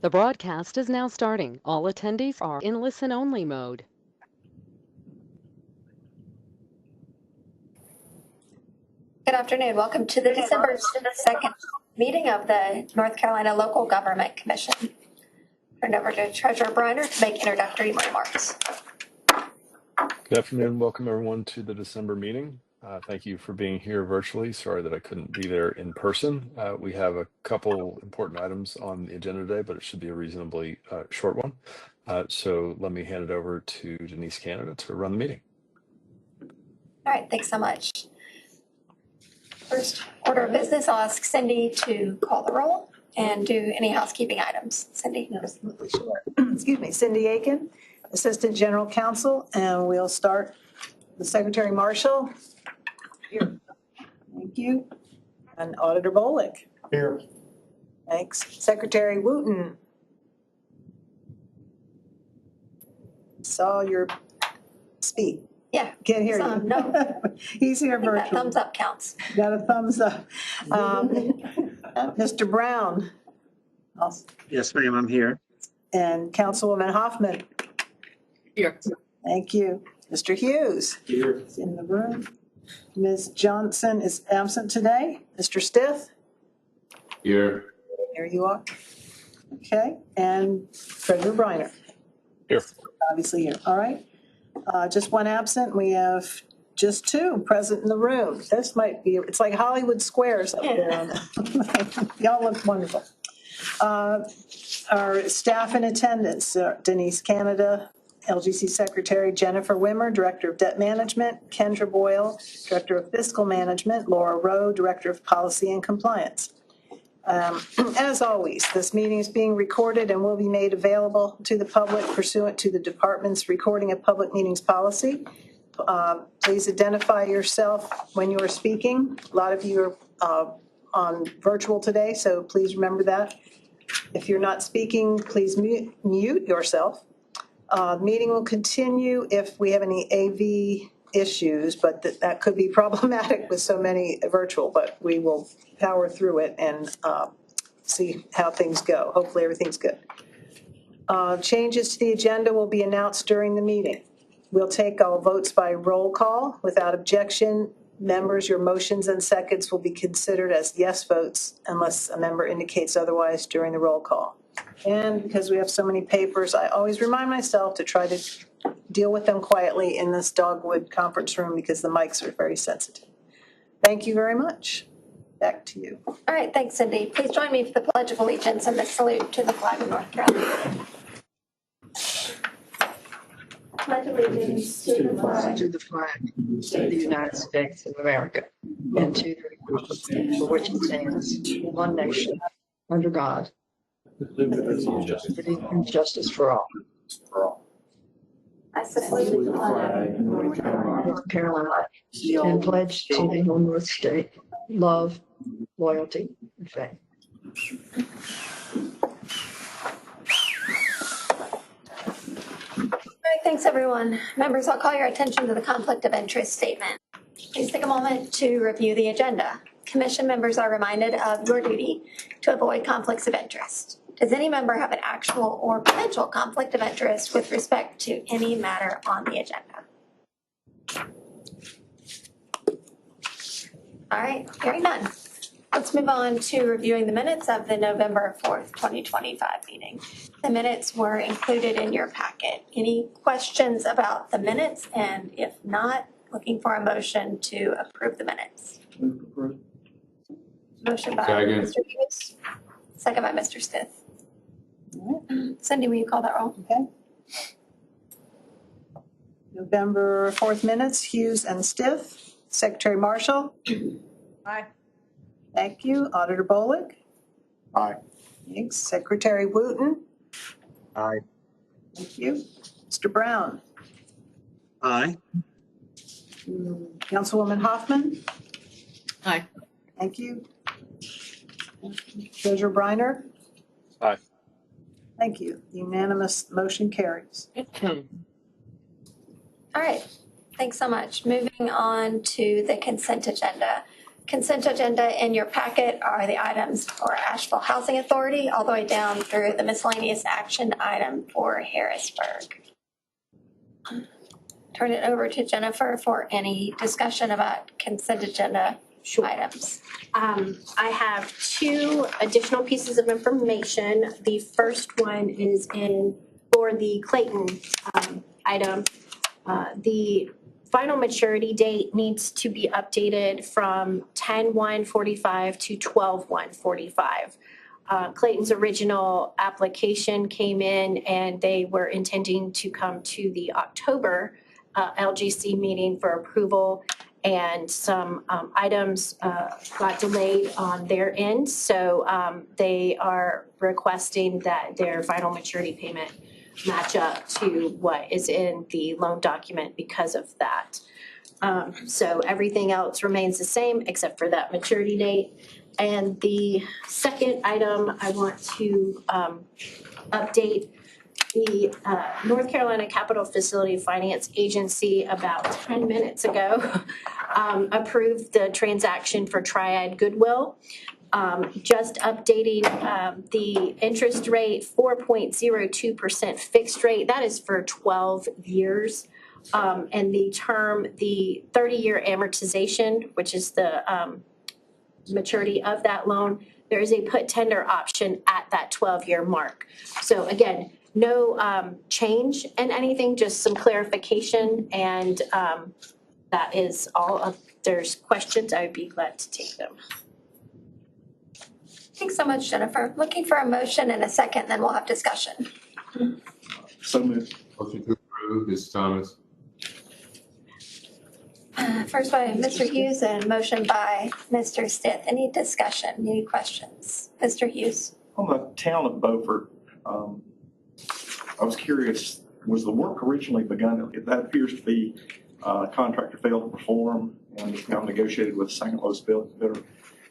The broadcast is now starting. All attendees are in listen-only mode. Good afternoon. Welcome to the December 2nd meeting of the North Carolina Local Government Commission. Turn over to Treasurer Briner to make introductory remarks. Good afternoon. Welcome everyone to the December meeting. Thank you for being here virtually. Sorry that I couldn't be there in person. We have a couple important items on the agenda today, but it should be a reasonably short one. So let me hand it over to Denise Canada to run the meeting. All right, thanks so much. First order of business, I'll ask Cindy to call the roll and do any housekeeping items. Cindy? Absolutely, sure. Excuse me, Cindy Aiken, Assistant General Counsel, and we'll start with Secretary Marshall. Here. Thank you. And Auditor Bolick. Here. Thanks. Secretary Wooten. Saw your speak. Yeah. Can't hear you. No. He's here That virtually. thumbs up counts. Got a thumbs up. Mr. Brown. Yes, ma'am, I'm here. And Councilwoman Hoffman. Here. Thank you. Mr. Hughes. Here. Is in the room. Ms. Johnson is absent today. Mr. Stith. Here. Here you are. Okay. And Treasurer Briner. Here. Obviously here. All right. Just one absent. We have just two present in the room. This might be, it's like Hollywood Squares up there. Y'all look wonderful. Our staff in attendance, Denise Canada, LGC Secretary Jennifer Wimmer, Director of Debt Management, Kendra Boyle, Director of Fiscal Management, Laura Rowe, Director of Policy and Compliance. As always, this meeting is being recorded and will be made available to the public pursuant to the department's recording of public meetings policy. Please identify yourself when you are speaking. A lot of you are on virtual today, so please remember that. If you're not speaking, please mute yourself. Meeting will continue if we have any AV issues, but that could be problematic with so many virtual, but we will power through it and see how things go. Hopefully everything's good. Changes to the agenda will be announced during the meeting. We'll take all votes by roll call. Without objection, members, your motions and seconds will be considered as yes votes unless a member indicates otherwise during the roll call. And because we have so many papers, I always remind myself to try to deal with them quietly in this Dogwood conference room because the mics are very sensitive. Thank you very much. Back to you. All right, thanks, Cindy. Please join me for the Pledge of Allegiance and the salute to the flag of North Carolina. Pledge allegiance to the flag of the United States of America and to the republic for which it stands, one nation, under God, liberty and justice for all. I salute the flag of North Carolina and pledge to the North State love, loyalty, and faith. All right, thanks, everyone. Members, I'll call your attention to the conflict of interest statement. Please take a moment to review the agenda. Commission members are reminded of your duty to avoid conflicts of interest. Does any member have an actual or potential conflict of interest with respect to any matter on the agenda? All right, hearing none. Let's move on to reviewing the minutes of the November 4th, 2025 meeting. The minutes were included in your packet. Any questions about the minutes? And if not, looking for a motion to approve the minutes. Motion by Mr. Hughes, second by Mr. Stith. Cindy, will you call that roll? Okay. November 4th minutes, Hughes and Stith. Secretary Marshall. Aye. Thank you. Auditor Bolick. Aye. Thanks. Secretary Wooten. Aye. Thank you. Mr. Brown. Aye. Councilwoman Hoffman. Aye. Thank you. Treasurer Briner. Aye. Thank you. Unanimous motion carries. All right. Thanks so much. Moving on to the consent agenda. Consent agenda in your packet are the items for Asheville Housing Authority, all the way down through the miscellaneous action item for Harrisburg. Turn it over to Jennifer for any discussion about consent agenda items. I have two additional pieces of information. The first one is for the Clayton item. The final maturity date needs to be updated from 10/1/45 to 12/1/45. Clayton's original application came in and they were intending to come to the October LGC meeting for approval, and some items got delayed on their end. So they are requesting that their final maturity payment match up to what is in the loan document because of that. So everything else remains the same except for that maturity date. And the second item, I want to update the North Carolina Capital Facility Finance Agency about 10 minutes ago approved the transaction for Triad Goodwill. Just updating the interest rate, 4.02% fixed rate. That is for 12 years. And the term, the 30-year amortization, which is the maturity of that loan, there is a put tender option at that 12-year mark. So again, no change in anything, just some clarification, and that is all. If there's questions, I would be glad to take them. Thanks so much, Jennifer. Looking for a motion and a second, then we'll have discussion. So moved. Motion to approve, Ms. Thomas. First by Mr. Hughes and motion by Mr. Stith. Any discussion, any questions? Mr. Hughes? On the town of Beaufort, I was curious, was the work originally begun? That appears to be contractor failed to perform and is now negotiated with the second lowest bidder.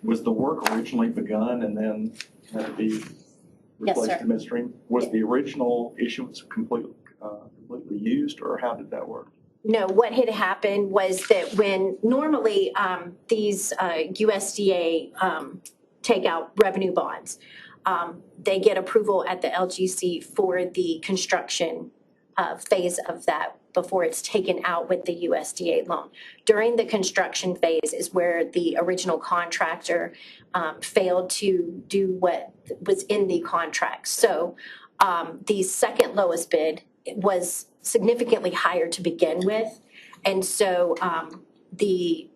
Was the work originally begun and then had to be Yes, replaced sir. in midstream? Was the original issuance completely used, or how did that work? No, what had happened was that when normally these USDA take out revenue bonds, they get approval at the LGC for the construction phase of that before it's taken out with the USDA loan. During the construction phase is where the original contractor failed to do what was in the contract. So the second lowest bid was significantly higher to begin with. And so the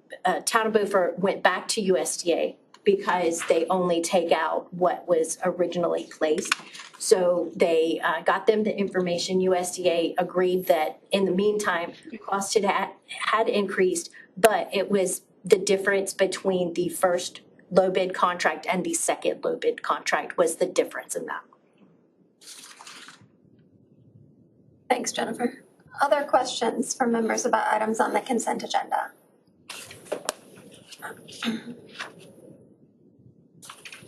town of Beaufort went back to USDA because they only take out what was originally placed. So they got them the information. USDA agreed that in the meantime, cost had increased, but it was the difference between the first low bid contract and the second low bid contract was the difference in that. Thanks, Jennifer. Other questions from members about items on the consent agenda?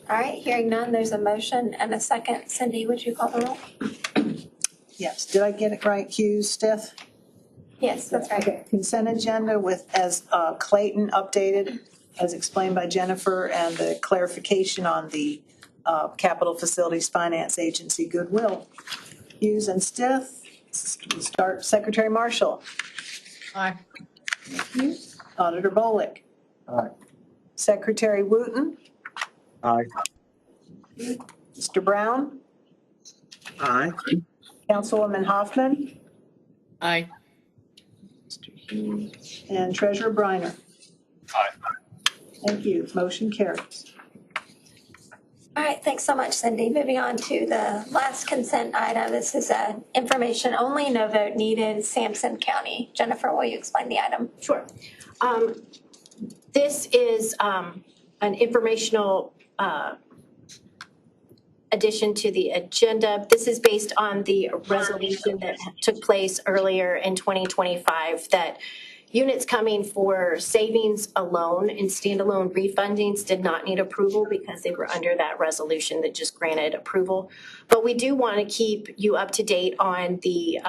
All right, hearing none, there's a motion and a second. Cindy, would you call the roll? Yes, did I get it right, Hughes, Stith? Yes, that's right. Consent agenda with, as Clayton updated, as explained by Jennifer, and the clarification on the Capital Facilities Finance Agency Goodwill. Hughes and Stith. Start Secretary Marshall. Aye. Auditor Bolick. Aye. Secretary Wooten. Aye. Mr. Brown. Aye. Councilwoman Hoffman. Aye. And Treasurer Briner. Aye. Thank you. Motion carries. All right, thanks so much, Cindy. Moving on to the last consent item. This is information only, no vote needed, Sampson County. Jennifer, will you explain the item? Sure. This is an informational addition to the agenda. This is based on the resolution that took place earlier in 2025 that units coming for savings alone and standalone refundings did not need approval because they were under that resolution that just granted approval. But we do want to keep you up to date on the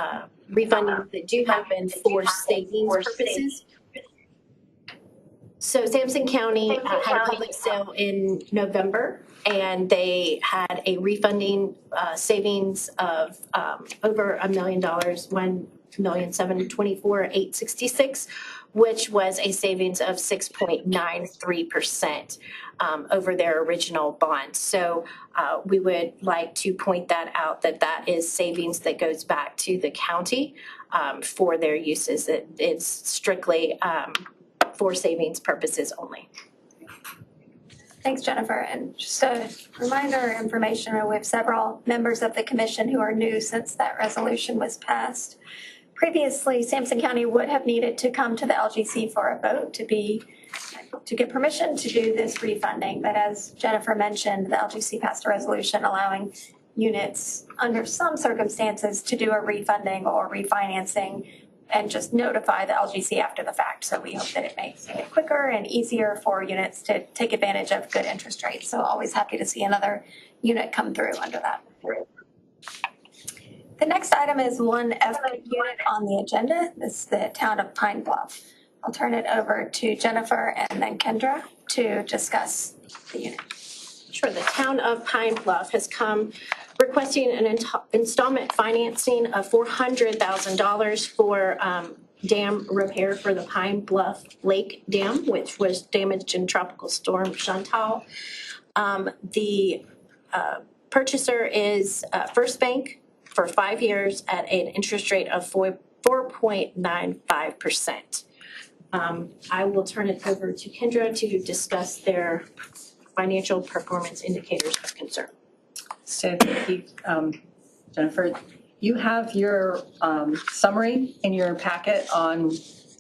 refundings that do happen for savings purposes. So Sampson County had a public sale in November, and they had a refunding savings of over $1 million, $1,724,866, which was a savings of 6.93% over their original bond. So we would like to point that out, that is savings that goes back to the county for their uses. It's strictly for savings purposes only. Thanks, Jennifer. And just a reminder or information, we have several members of the commission who are new since that resolution was passed. Previously, Sampson County would have needed to come to the LGC for a vote to get permission to do this refunding. But as Jennifer mentioned, the LGC passed a resolution allowing units under some circumstances to do a refunding or refinancing and just notify the LGC after the fact. So we hope that it makes it quicker and easier for units to take advantage of good interest rates. So always happy to see another unit come through under that. The next item is one FPIC unit on the agenda. This is the town of Pine Bluff. I'll turn it over to Jennifer and then Kendra to discuss the unit. Sure. The town of Pine Bluff has come requesting an installment financing of $400,000 for dam repair for the Pine Bluff Lake Dam, which was damaged in Tropical Storm Chantal. The purchaser is First Bank for 5 years at an interest rate of 4.95%. I will turn it over to Kendra to discuss their financial performance indicators of concern. So thank you, Jennifer. You have your summary in your packet on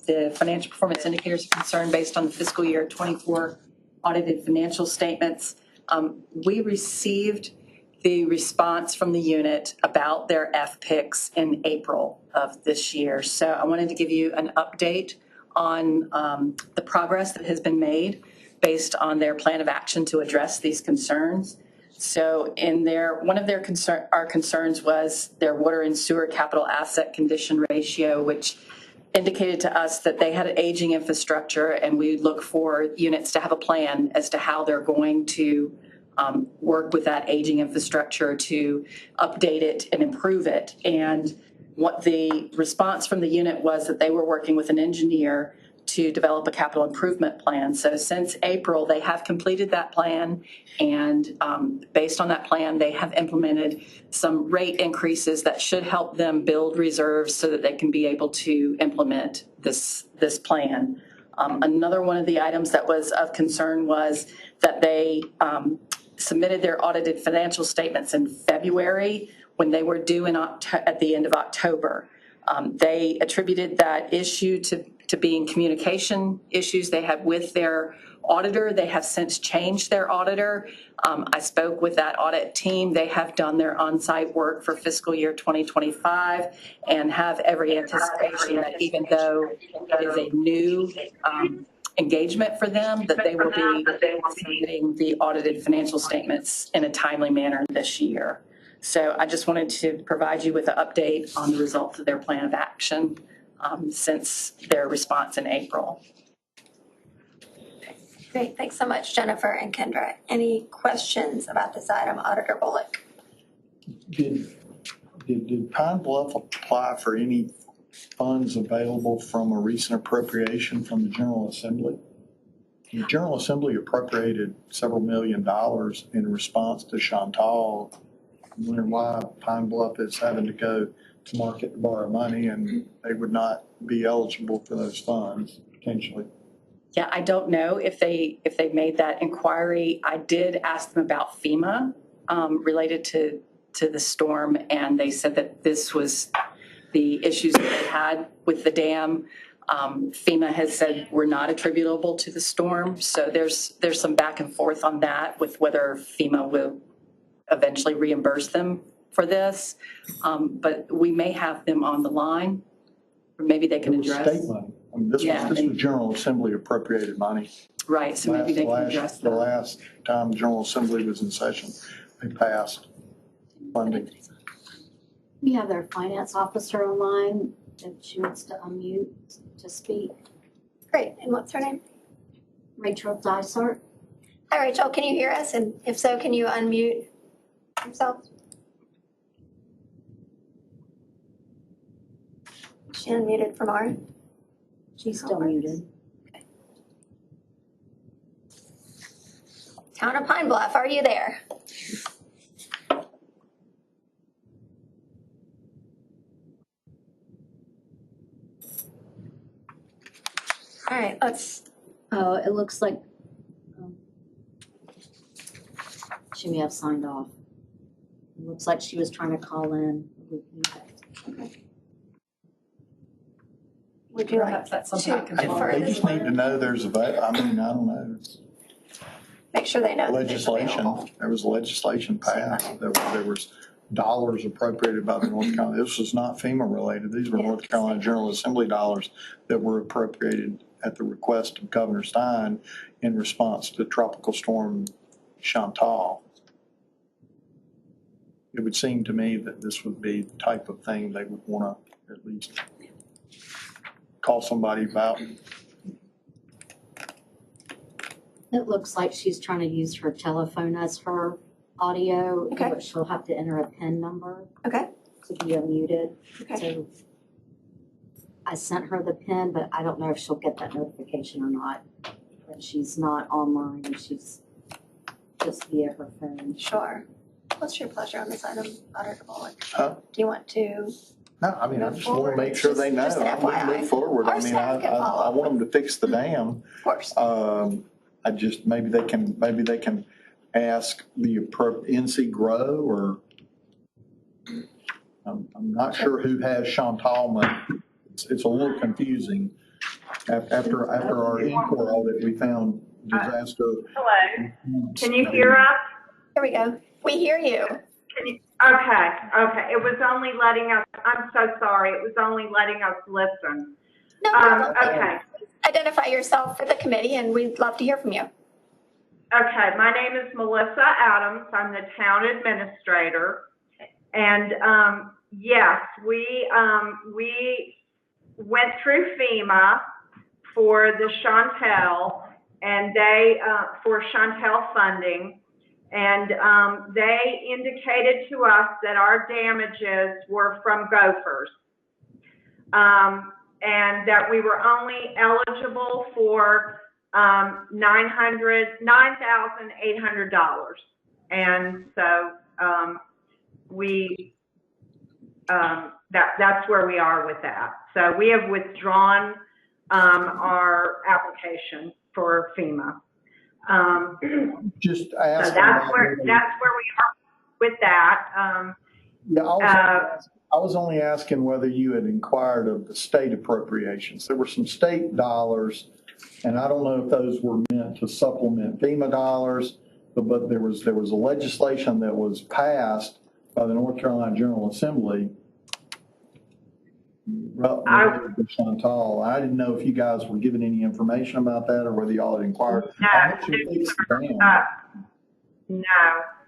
the financial performance indicators of concern based on the fiscal year 24 audited financial statements. We received the response from the unit about their FPICs in April of this year. So I wanted to give you an update on the progress that has been made based on their plan of action to address these concerns. So one of their concerns was their water and sewer capital asset condition ratio, which indicated to us that they had an aging infrastructure, and we look for units to have a plan as to how they're going to work with that aging infrastructure to update it and improve it. And what the response from the unit was that they were working with an engineer to develop a capital improvement plan. So since April, they have completed that plan, and based on that plan, they have implemented some rate increases that should help them build reserves so that they can be able to implement this plan. Another one of the items that was of concern was that they submitted their audited financial statements in February when they were due at the end of October. They attributed that issue to being communication issues they had with their auditor. They have since changed their auditor. I spoke with that audit team. They have done their on-site work for fiscal year 2025 and have every anticipation that even though it is a new engagement for them, that they will be submitting the audited financial statements in a timely manner this year. So I just wanted to provide you with an update on the results of their plan of action since their response in April. Great. Thanks so much, Jennifer and Kendra. Any questions about this item, Auditor Bullock? Did Pine Bluff apply for any funds available from a recent appropriation from the General Assembly? The General Assembly appropriated several $1 million in response to Chantal. I'm wondering why Pine Bluff is having to go to market to borrow money, and they would not be eligible for those funds potentially. Yeah, I don't know if they made that inquiry. I did ask them about FEMA related to the storm, and they said that this was the issues that they had with the dam. FEMA has said were not attributable to the storm, so there's some back and forth on that with whether FEMA will eventually reimburse them for this, but we may have them on the line, or maybe they can address. State money. I mean, this was General Assembly appropriated money. Right, so maybe they can address that. The last time the General Assembly was in session, they passed funding. We have their finance officer online, if she wants to unmute to speak. Great. And what's her name? Rachel Dysart. Hi, Rachel. Can you hear us? And if so, can you unmute yourself? Is she unmuted from our? She's still muted. Town of Pine Bluff, are you there? All right, let's, Oh, it looks like she may have signed off. It looks like she was trying to call in. would you like to defer They this just need to one? know there's I don't know. It's Make sure they know. that it's legislation. available. There was legislation passed. There was dollars appropriated by the North Carolina. This was not FEMA related. These were North Carolina General Assembly dollars that were appropriated at the request of Governor Stein in response to Tropical Storm Chantal. It would seem to me that this would be the type of thing they would want to at least call somebody about. It looks like she's trying to use her telephone as her audio, Okay. but she'll have to enter a PIN number Okay, to be unmuted. okay. So I sent her the PIN, but I don't know if she'll get that notification or not. That she's not online and she's just via her phone. Sure. What's your pleasure on this item, Auditor Bullock? Huh? Do you want to? No, I mean, I Move just want to forward. make sure they know. Just an I want to FYI. move forward. Our I mean, staff can follow I up. want them to fix the dam. Of course. I just, maybe they can ask the NC Grow or, I'm not sure who has Chantal money. It's a little confusing. After our Encore audit, we found disaster. Hello, can you hear us? Here we go. We hear you. Okay, it was only letting us, I'm so sorry, it was only letting us listen. No problem. Okay, Identify yourself for the committee and we'd love to hear from you. okay, my name is Melissa Adams, I'm the town administrator. And, yes, we went through FEMA for the Chantel and they, for Chantel funding. And they indicated to us that our damages were from gophers, and that we were only eligible for $9,800. And so that's where we are with that. So we have withdrawn our application for FEMA. Just So ask. that's where we are with that. Yeah, I was only asking whether you had inquired of the state appropriations. There were some state dollars, and I don't know if those were meant to supplement FEMA dollars, but there was a legislation that was passed by the North Carolina General Assembly. Related to Chantal. I didn't know if you guys were given any information about that or whether y'all had inquired. No,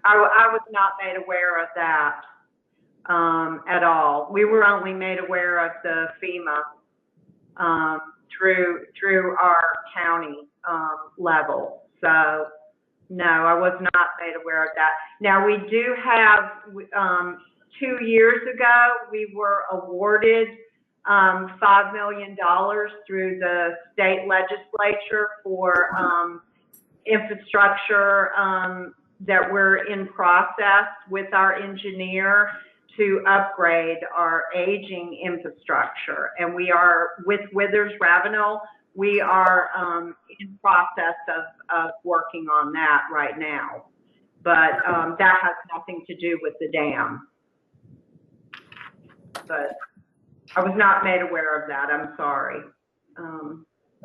I was not made aware of that at all. We were only made aware of the FEMA through our county level. So no, I was not made aware of that. Now we do have 2 years ago we were awarded $5 million through the state legislature for infrastructure that we're in process with our engineer to upgrade our aging infrastructure. And we are, with Withers Ravenel, we are in process of working on that right now. But that has nothing to do with the dam. But I was not made aware of that. I'm sorry.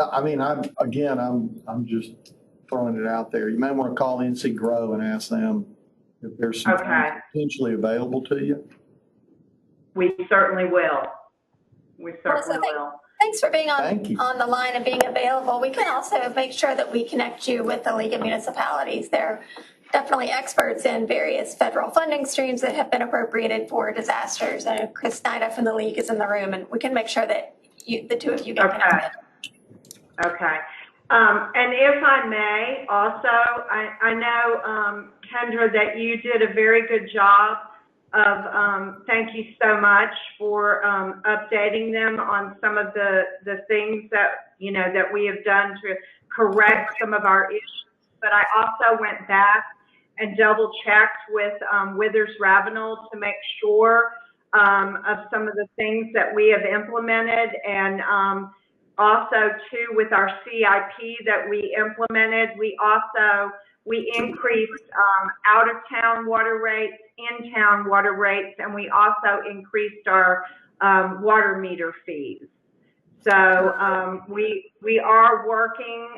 I mean, I'm just throwing it out there. You may want to call NC Grow and ask them if there's some funds potentially available to you. We certainly will. We certainly will. Thanks for being on the line and being available. We can also make sure that we connect you with the League of Municipalities. They're definitely experts in various federal funding streams that have been appropriated for disasters. And Chris Snyder from the League is in the room, and we can make sure that the two of you get connected. Okay. And if I may, also, I know, Kendra, that you did a very good job of, thank you so much for updating them on some of the things that, you know, that we have done to correct some of our issues. But I also went back and double checked with Withers Ravenel to make sure of some of the things that we have implemented, and also too with our CIP that we implemented, we increased out of town water rates, in town water rates, and we also increased our water meter fees. So we are working,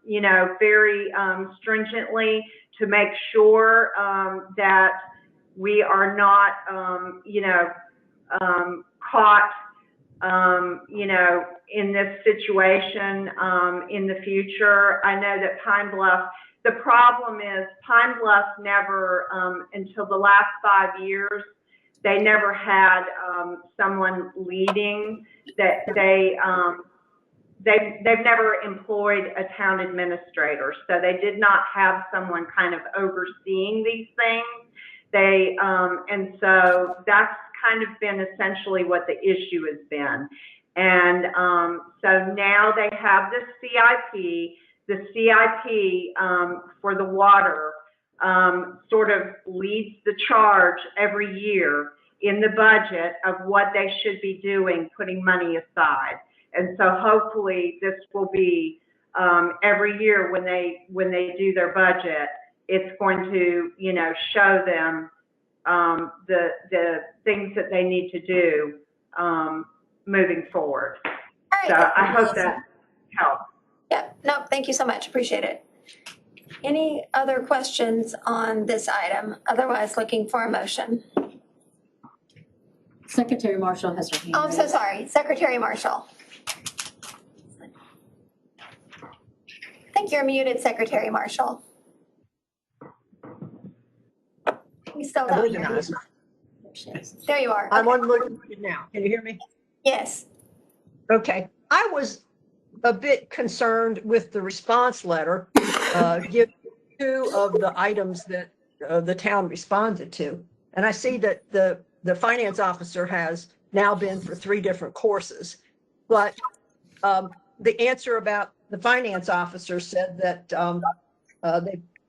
you know, very stringently to make sure that we are not, you know, caught, you know, in this situation in the future. I know that Pine Bluff, the problem is Pine Bluff never, until the last 5 years, they never had someone leading. That they've never employed a town administrator, so they did not have someone kind of overseeing these things. They and so that's kind of been essentially what the issue has been. And so now they have the CIP. The CIP for the water sort of leads the charge every year in the budget of what they should be doing, putting money aside. And so hopefully this will be every year when they do their budget, it's going to, you know, show them the things that they need to do moving forward. All right. So I hope that helps. Yeah, no, thank you so much. Appreciate it. Any other questions on this item? Otherwise, looking for a motion. Secretary Marshall has her hand Oh, I'm so raised. sorry. Secretary Marshall. I think you're muted, Secretary Marshall. You still I not believe it muted. is. There you are. I'm Okay. unmuted now. Can you hear me? Yes. Okay. I was a bit concerned with the response letter, given 2 of the items that the town responded to. And I see that the finance officer has now been for 3 different courses. But the answer about the finance officer said that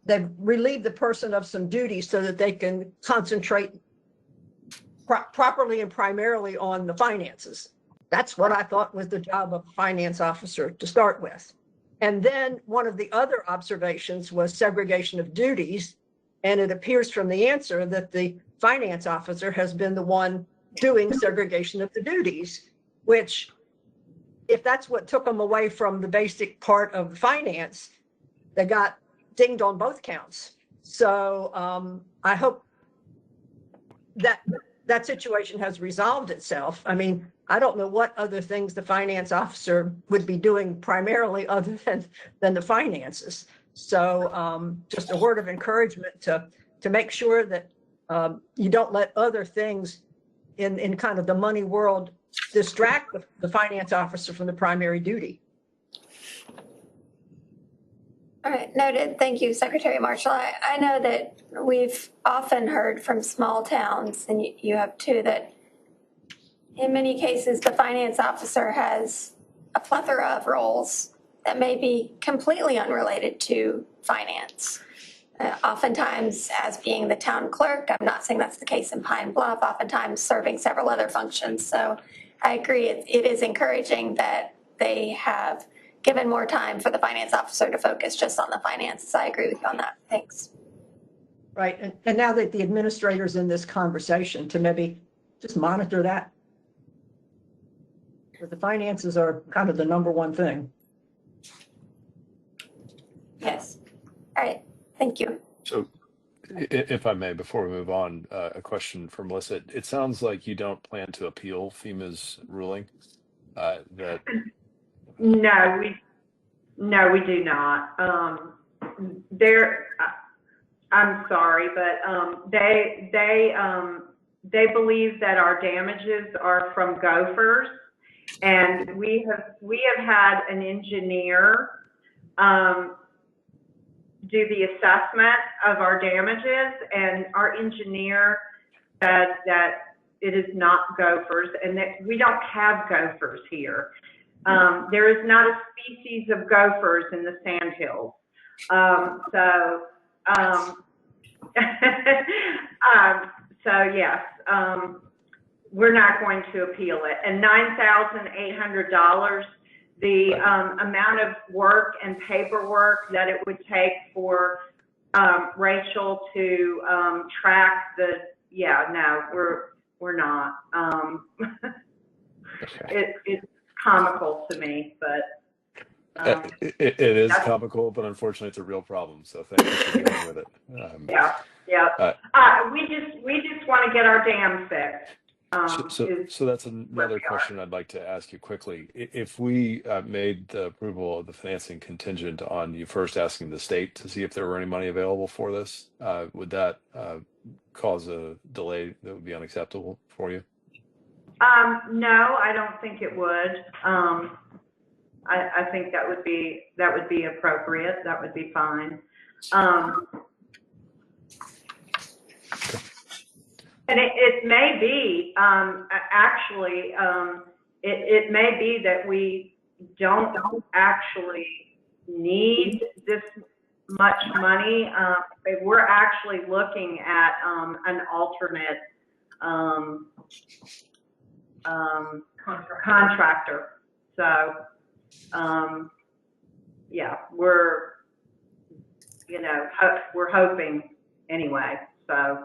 they've relieved the person of some duties so that they can concentrate properly and primarily on the finances. That's what I thought was the job of a finance officer to start with. And then one of the other observations was segregation of duties. And it appears from the answer that the finance officer has been the one doing segregation of the duties, which, if that's what took them away from the basic part of finance, they got dinged on both counts. So I hope that situation has resolved itself. I mean, I don't know what other things the finance officer would be doing primarily other than the finances. So just a word of encouragement to make sure that you don't let other things in kind of the money world distract the finance officer from the primary duty. All right, noted. Thank you, Secretary Marshall. I know that we've often heard from small towns, and you have 2, that in many cases, the finance officer has a plethora of roles that may be completely unrelated to finance. Oftentimes, as being the town clerk, I'm not saying that's the case in Pine Bluff, oftentimes serving several other functions. So I agree, it is encouraging that they have given more time for the finance officer to focus just on the finances. I agree with you on that. Thanks. Right. And now that the administrator's in this conversation, to maybe just monitor that. But the finances are kind of the number one thing. Yes. All right. Thank you. So if I may, before we move on, a question for Melissa. It sounds like you don't plan to appeal FEMA's ruling. That No, we do not. I'm sorry, but they believe that our damages are from gophers, and we have had an engineer do the assessment of our damages, and our engineer said that it is not gophers and that we don't have gophers here. There is not a species of gophers in the Sandhills. So yes, we're not going to appeal it. And $9,800, the amount of work and paperwork that it would take for Rachel to track the, we're not. It's comical to me, but. It is comical, but unfortunately it's a real problem. So thank you for dealing with it. We just want to get our dam fixed. So that's another question I'd like to ask you quickly. If we made the approval of the financing contingent on you first asking the state to see if there were any money available for this, would that cause a delay that would be unacceptable for you? No, I don't think it would. I think that would be appropriate. That would be fine. And it may be, actually, it may be that we don't actually need this much money. We're actually looking at an alternate contractor. So, we're hoping anyway. So.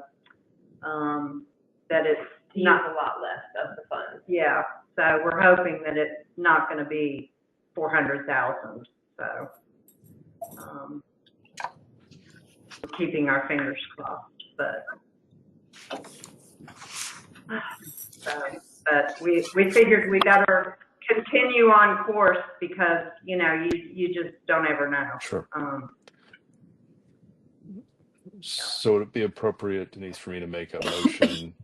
That it's not a lot less of the funds. Yeah, so we're hoping that it's not going to be 400,000. So, we're keeping our fingers crossed. But we figured we better continue on course because you just don't ever know. Sure. So would it be appropriate, Denise, for me to make a motion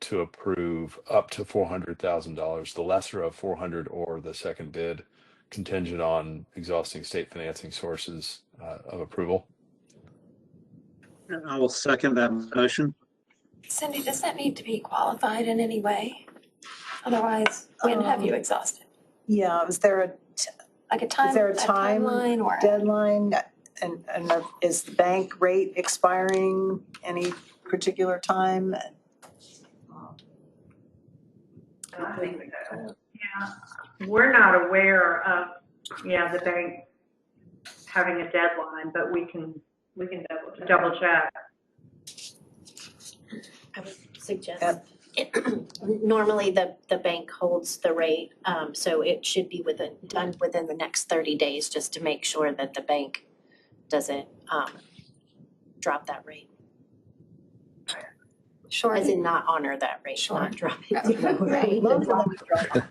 to approve up to $400,000, the lesser of 400 or the second bid, contingent on exhausting state financing sources of approval? I will second that motion. Cindy, does that need to be qualified in any way? Otherwise, when have you exhausted? Yeah, is there a timeline or deadline? And is the bank rate expiring any particular time? We're not aware of the bank having a deadline, but we can double check. I would suggest normally the bank holds the rate, so it should be done within the next 30 days, just to make sure that the bank doesn't drop that rate. Sure. As in not honor that rate, not drop it.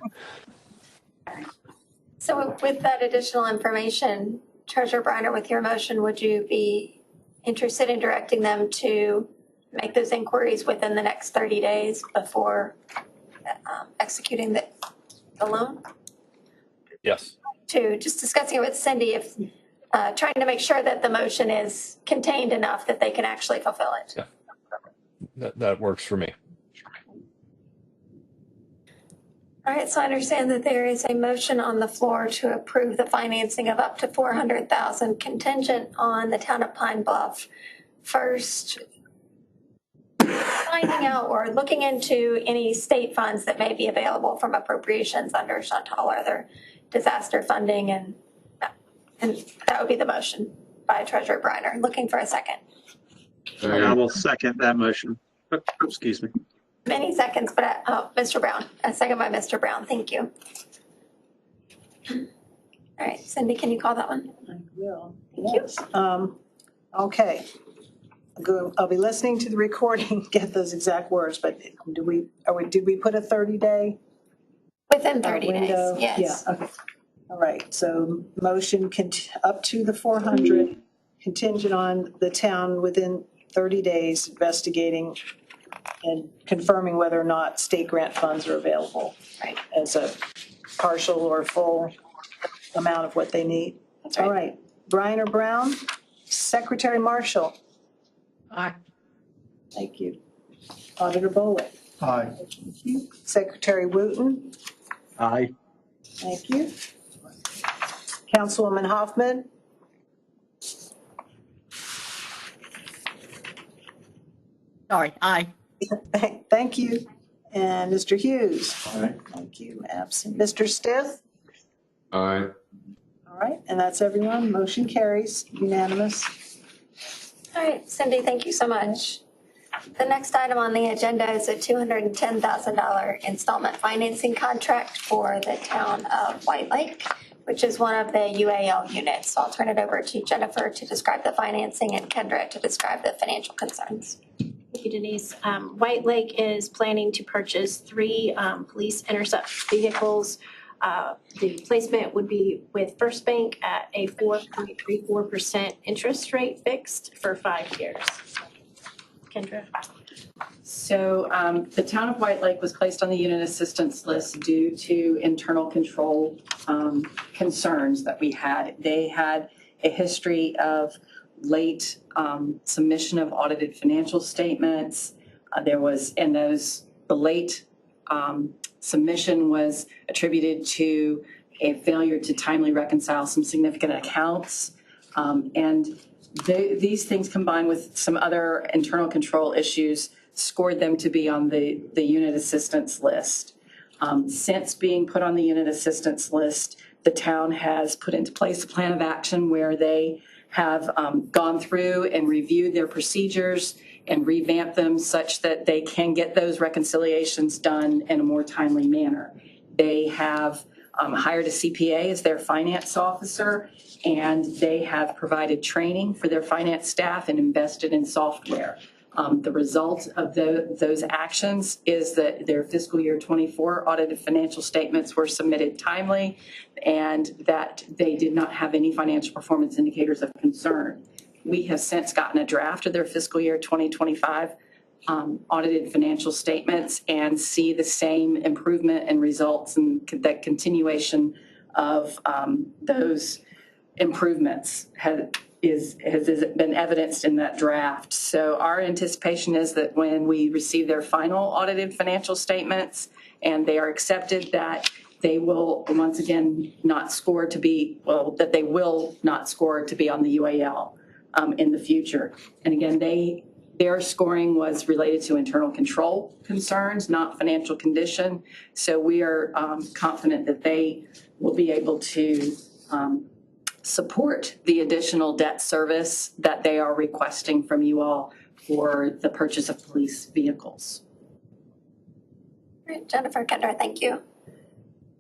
So with that additional information, Treasurer Briner, with your motion, would you be interested in directing them to make those inquiries within the next 30 days before executing the loan? Yes. To just discussing it with Cindy, if trying to make sure that the motion is contained enough that they can actually fulfill it. Yeah. That works for me. All right, so I understand that there is a motion on the floor to approve the financing of up to $400,000 contingent on the town of Pine Bluff first finding out or looking into any state funds that may be available from appropriations under Chantal or other disaster funding, and that would be the motion by Treasurer Briner. Looking for a second. I will second that motion. Excuse me. Many seconds, but Mr. Brown, a second by Mr. Brown. Thank you. All right, Cindy, can you call that one? I will. Thank you. Okay. I'll be listening to the recording, get those exact words, but did we put a 30-day? Within 30 days, yes. Yeah, okay. All right, so motion up to the 400, contingent on the town within 30 days investigating and confirming whether or not state grant funds are available. Right. As a partial or full amount of what they need. That's All right. right. Briner Brown, Secretary Marshall. Aye. Thank you. Auditor Bollick. Aye. Thank you. Secretary Wooten. Aye. Thank you. Councilwoman Hoffman. Sorry, aye. Thank you. And Mr. Hughes. Aye. Thank you. Absent. Mr. Stiff. Aye. All right. And that's everyone. Motion carries unanimous. All right, Cindy, thank you so much. The next item on the agenda is a $210,000 installment financing contract for the town of White Lake, which is one of the UAL units. So I'll turn it over to Jennifer to describe the financing and Kendra to describe the financial concerns. Thank you, Denise. White Lake is planning to purchase 3 police intercept vehicles. The placement would be with First Bank at a 4.34% interest rate fixed for 5 years. Kendra? So the town of White Lake was placed on the unit assistance list due to internal control concerns that we had. They had a history of late submission of audited financial statements. The late submission was attributed to a failure to timely reconcile some significant accounts. These things combined with some other internal control issues scored them to be on the unit assistance list. Since being put on the unit assistance list, the town has put into place a plan of action where they have gone through and reviewed their procedures and revamped them such that they can get those reconciliations done in a more timely manner. They have hired a CPA as their finance officer, and they have provided training for their finance staff and invested in software. The result of those actions is that their fiscal year 24 audited financial statements were submitted timely and that they did not have any financial performance indicators of concern. We have since gotten a draft of their fiscal year 2025 audited financial statements and see the same improvement and results and that continuation of those improvements has been evidenced in that draft. So our anticipation is that when we receive their final audited financial statements and they are accepted, that they will once again not score to be, that they will not score to be on the UAL in the future. And again, their scoring was related to internal control concerns, not financial condition. So we are confident that they will be able to support the additional debt service that they are requesting from you all for the purchase of police vehicles. Great, Jennifer, Kendra, thank you.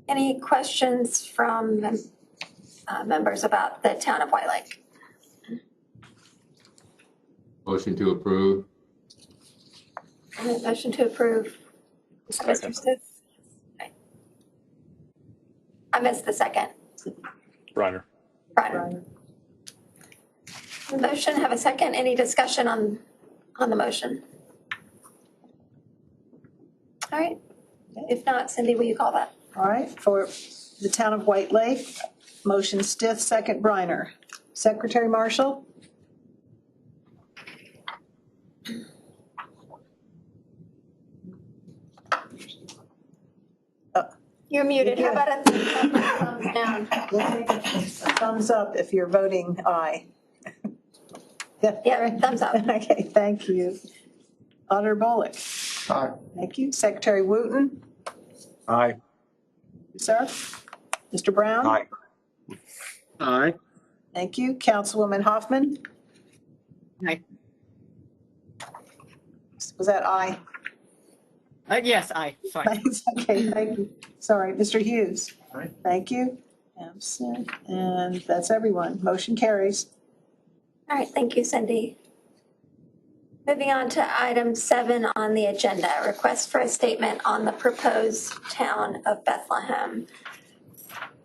Any questions from members about the town of White Lake? Motion to approve. Motion to approve. Mr. Stiff? Okay. I missed the second. Briner. Briner. Motion, have a second. Any discussion on the motion? All right. If not, Cindy, will you call that? All right. For the town of White Lake, motion Stiff, second Briner. Secretary Marshall? You're muted. How about a thumbs down? We'll take a thumbs up if you're voting aye. Yeah, thumbs up. Okay, thank you. Auditor Bollick? Aye. Thank you. Secretary Wooten? Aye. Sir? Mr. Brown? Aye. Aye. Thank you. Councilwoman Hoffman? Aye. Was that aye? Yes, aye. Sorry. Thanks. Okay, thank you. Sorry, Mr. Hughes? Aye. Thank you. Absent. And that's everyone. Motion carries. All right, thank you, Cindy. Moving on to item 7 on the agenda, request for a statement on the proposed town of Bethlehem.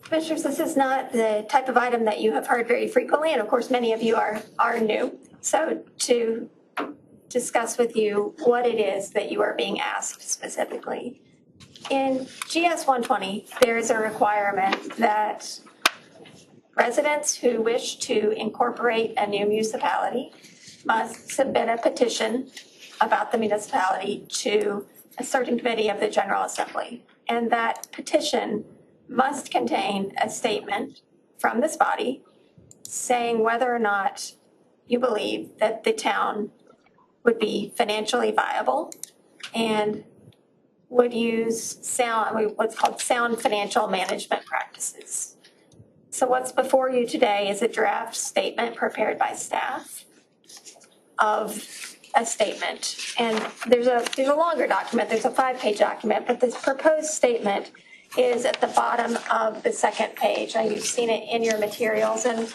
Commissioners, this is not the type of item that you have heard very frequently, and of course, many of you are new. So to discuss with you what it is that you are being asked specifically. In GS 120, there is a requirement that Residents who wish to incorporate a new municipality must submit a petition about the municipality to a certain committee of the General Assembly. And that petition must contain a statement from this body saying whether or not you believe that the town would be financially viable and would use what's called sound financial management practices. So what's before you today is a draft statement prepared by staff of a statement. And there's a longer document, there's a 5-page document, but this proposed statement is at the bottom of the second page. You've seen it in your materials. And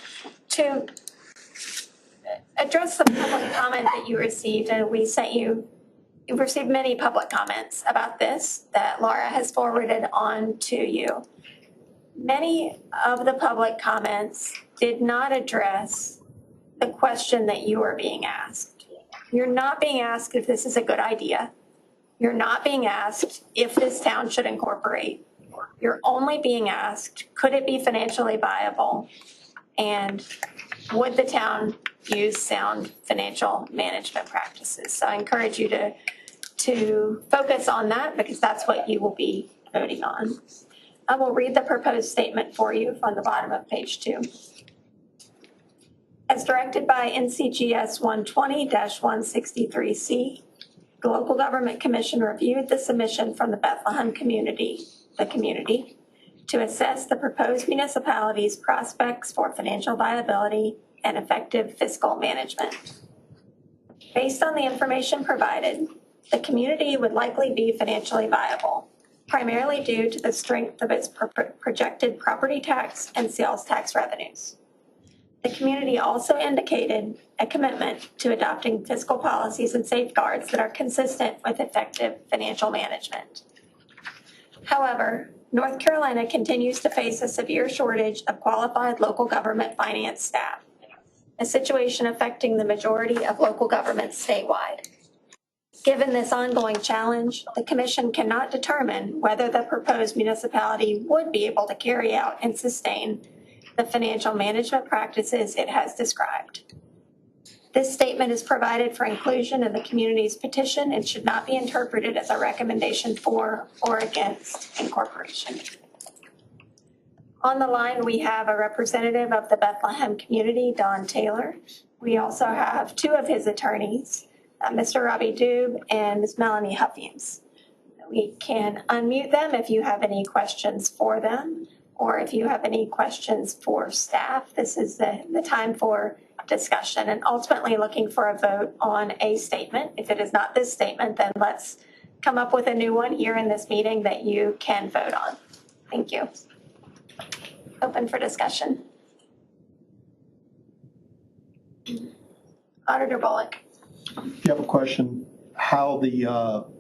to address the public comment that you received, and you've received many public comments about this that Laura has forwarded on to you. Many of the public comments did not address the question that you are being asked. You're not being asked if this is a good idea. You're not being asked if this town should incorporate. You're only being asked, could it be financially viable? And would the town use sound financial management practices? So I encourage you to focus on that because that's what you will be voting on. I will read the proposed statement for you from the bottom of page 2. As directed by NCGS 120-163C, the Local Government Commission reviewed the submission from the Bethlehem community, to assess the proposed municipality's prospects for financial viability and effective fiscal management. Based on the information provided, the community would likely be financially viable, primarily due to the strength of its projected property tax and sales tax revenues. The community also indicated a commitment to adopting fiscal policies and safeguards that are consistent with effective financial management. However, North Carolina continues to face a severe shortage of qualified local government finance staff, a situation affecting the majority of local governments statewide. Given this ongoing challenge, the Commission cannot determine whether the proposed municipality would be able to carry out and sustain the financial management practices it has described. This statement is provided for inclusion in the community's petition and should not be interpreted as a recommendation for or against incorporation. On the line, we have a representative of the Bethlehem community, Don Taylor. We also have 2 of his attorneys, Mr. Robbie Dube and Ms. Melanie Huffiams. We can unmute them if you have any questions for them, or if you have any questions for staff. This is the time for discussion and ultimately looking for a vote on a statement. If it is not this statement, then let's come up with a new one here in this meeting that you can vote on. Thank you. Open for discussion. Auditor Bullock. If you have a question, how the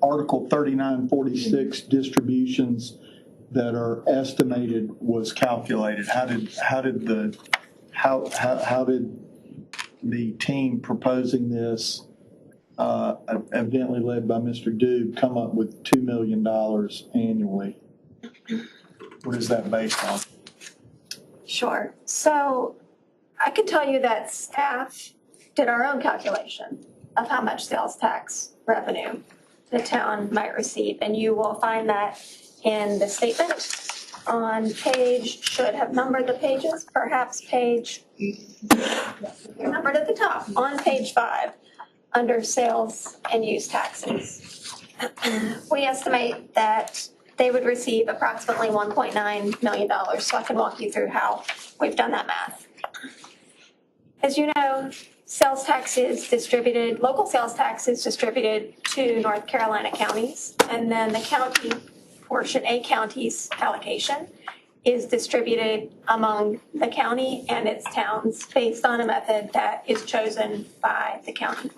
Article 3946 distributions that are estimated was calculated? How did the team proposing this, evidently led by Mr. Dube, come up with $2 million annually? What is that based on? Sure. So I can tell you that staff did our own calculation of how much sales tax revenue the town might receive. And you will find that in the statement on page, should have numbered the pages, perhaps page, numbered at the top, on page 5, under sales and use taxes. We estimate that they would receive approximately $1.9 million. So I can walk you through how we've done that math. As you know, sales tax is distributed, local sales tax is distributed to North Carolina counties, and then the county portion, a county's allocation, is distributed among the county and its towns based on a method that is chosen by the county.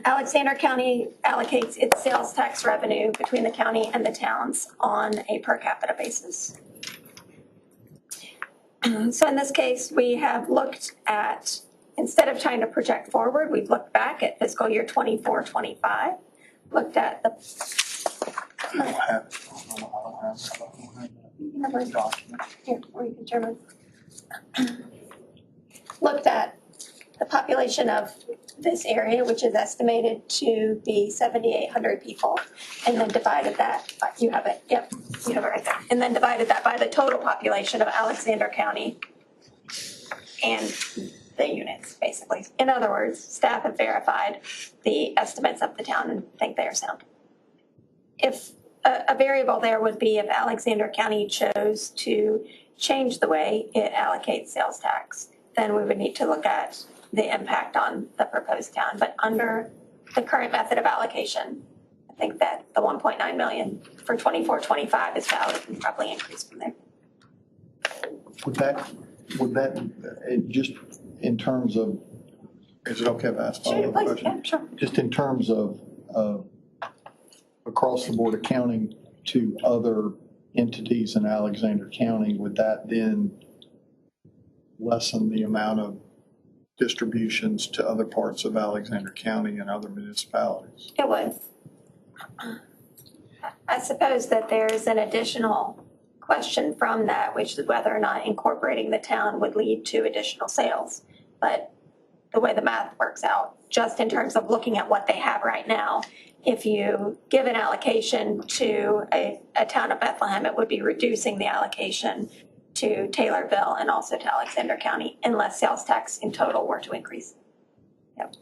Alexander County allocates its sales tax revenue between the county and the towns on a per capita basis. So in this case, we have looked at, instead of trying to project forward, we've looked back at fiscal year 24-25, looked at the Here, or you can German. looked at the population of this area, which is estimated to be 7,800 people, and then divided that, you have it, yep, you have it right there, and then divided that by the total population of Alexander County and the units, basically. In other words, staff have verified the estimates of the town and think they are sound. If a variable there would be if Alexander County chose to change the way it allocates sales tax, then we would need to look at the impact on the proposed town. But under the current method of allocation, I think that the 1.9 million for 24-25 is valid and probably increase from there. Would that, just in terms of, is it okay if I ask follow-up question? Yeah, sure. Just in terms of across the board accounting to other entities in Alexander County, would that then lessen the amount of distributions to other parts of Alexander County and other municipalities? It would. I suppose that there's an additional question from that, which is whether or not incorporating the town would lead to additional sales. But the way the math works out, just in terms of looking at what they have right now, if you give an allocation to a town of Bethlehem, it would be reducing the allocation to Taylorville and also to Alexander County unless sales tax in total were to increase. Yep.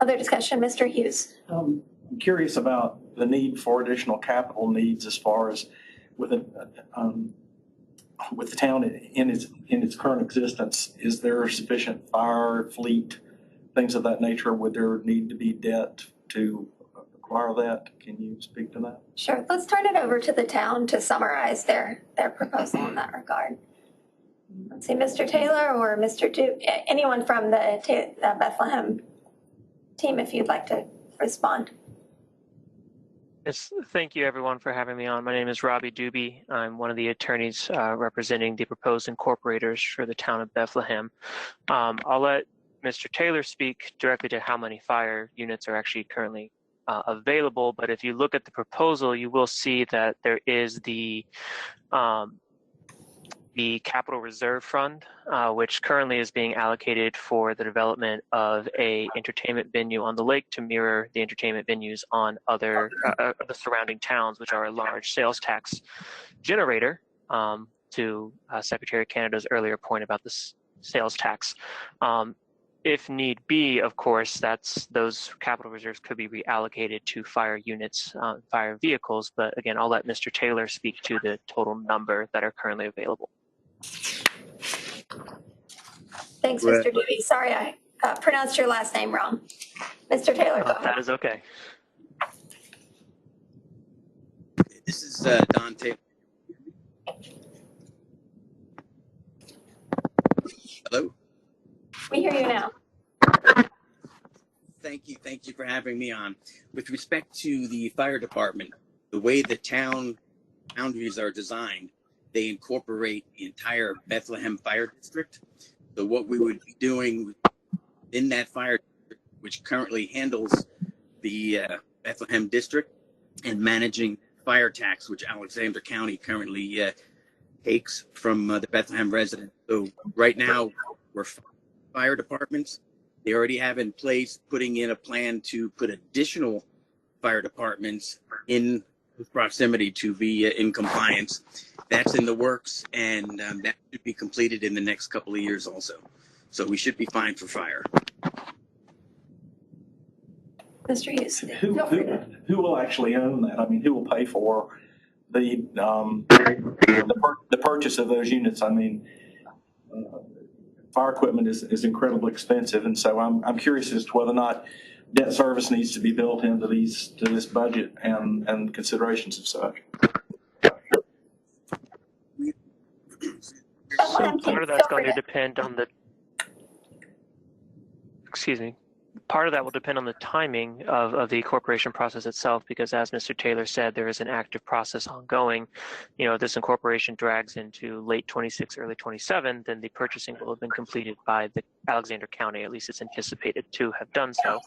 Other discussion, Mr. Hughes. I'm curious about the need for additional capital needs as far as with the town in its current existence. Is there sufficient fire fleet, things of that nature? Would there need to be debt to acquire that? Can you speak to that? Sure. Let's turn it over to the town to summarize their proposal in that regard. Let's see, Mr. Taylor or Mr. Duke, anyone from the Bethlehem team, if you'd like to respond. Yes, thank you everyone for having me on. My name is Robbie Doobie. I'm one of the attorneys representing the proposed incorporators for the town of Bethlehem. I'll let Mr. Taylor speak directly to how many fire units are actually currently available, but if you look at the proposal, you will see that there is the Capital Reserve Fund, which currently is being allocated for the development of a entertainment venue on the lake to mirror the entertainment venues on other the surrounding towns, which are a large sales tax generator, to Secretary Canada's earlier point about this sales tax. If need be, of course, those capital reserves could be reallocated to fire units, fire vehicles. But again, I'll let Mr. Taylor speak to the total number that are currently available. Thanks, Mr. Doobie. Sorry, I pronounced your last name wrong. Mr. Taylor, go ahead. That is okay. This is Don Taylor. Hello? We hear you now. Thank you for having me on. With respect to the fire department, the way the town boundaries are designed, they incorporate the entire Bethlehem Fire District. So what we would be doing in that fire district, which currently handles the Bethlehem district, and managing fire tax, which Alexander County currently takes from the Bethlehem residents. So right now, we're fire departments. They already have in place putting in a plan to put additional fire departments in proximity to be in compliance. That's in the works, and that should be completed in the next couple of years also. So we should be fine for fire. Mr. Hughes. Who will actually own that? I mean, who will pay for the purchase of those units? I mean, fire equipment is incredibly expensive, and so I'm curious as to whether or not debt service needs to be built into this budget and considerations of such. So part of that's going to depend on the, part of that will depend on the timing of the incorporation process itself, because as Mr. Taylor said, there is an active process ongoing. You know, if this incorporation drags into late 26, early 27, then the purchasing will have been completed by the Alexander County, at least it's anticipated to have done so.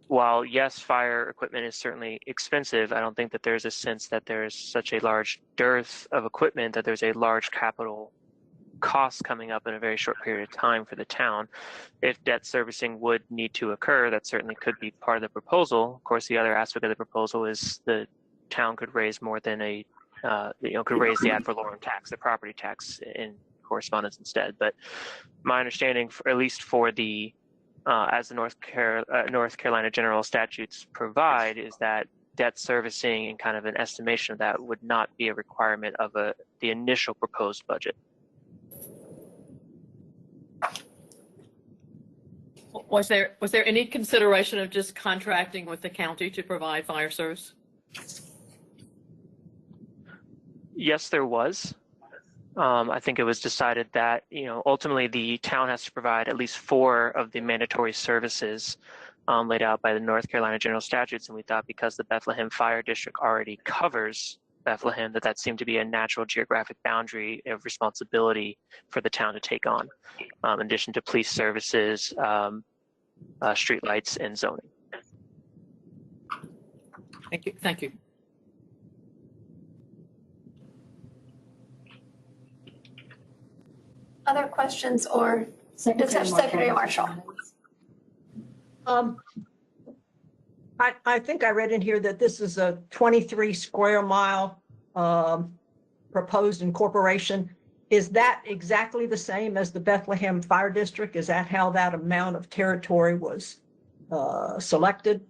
while yes, fire equipment is certainly expensive, I don't think that there's a sense that there's such a large dearth of equipment that there's a large capital cost coming up in a very short period of time for the town. If debt servicing would need to occur, that certainly could be part of the proposal. Of course, the other aspect of the proposal is the town could raise more than could raise the ad valorem tax, the property tax in correspondence instead. But my understanding, at least for the as the North Carolina general statutes provide, is that debt servicing and kind of an estimation of that would not be a requirement of the initial proposed budget. Was there any consideration of just contracting with the county to provide fire service? Yes, there was. I think it was decided that, ultimately the town has to provide at least 4 of the mandatory services laid out by the North Carolina general statutes. And we thought because the Bethlehem Fire District already covers Bethlehem, that seemed to be a natural geographic boundary of responsibility for the town to take on, in addition to police services, streetlights, and zoning. Thank you. Thank you. Other questions or Secretary Marshall? I think I read in here that this is a 23 square mile proposed incorporation. Is that exactly the same as the Bethlehem Fire District? Is that how that amount of territory was selected?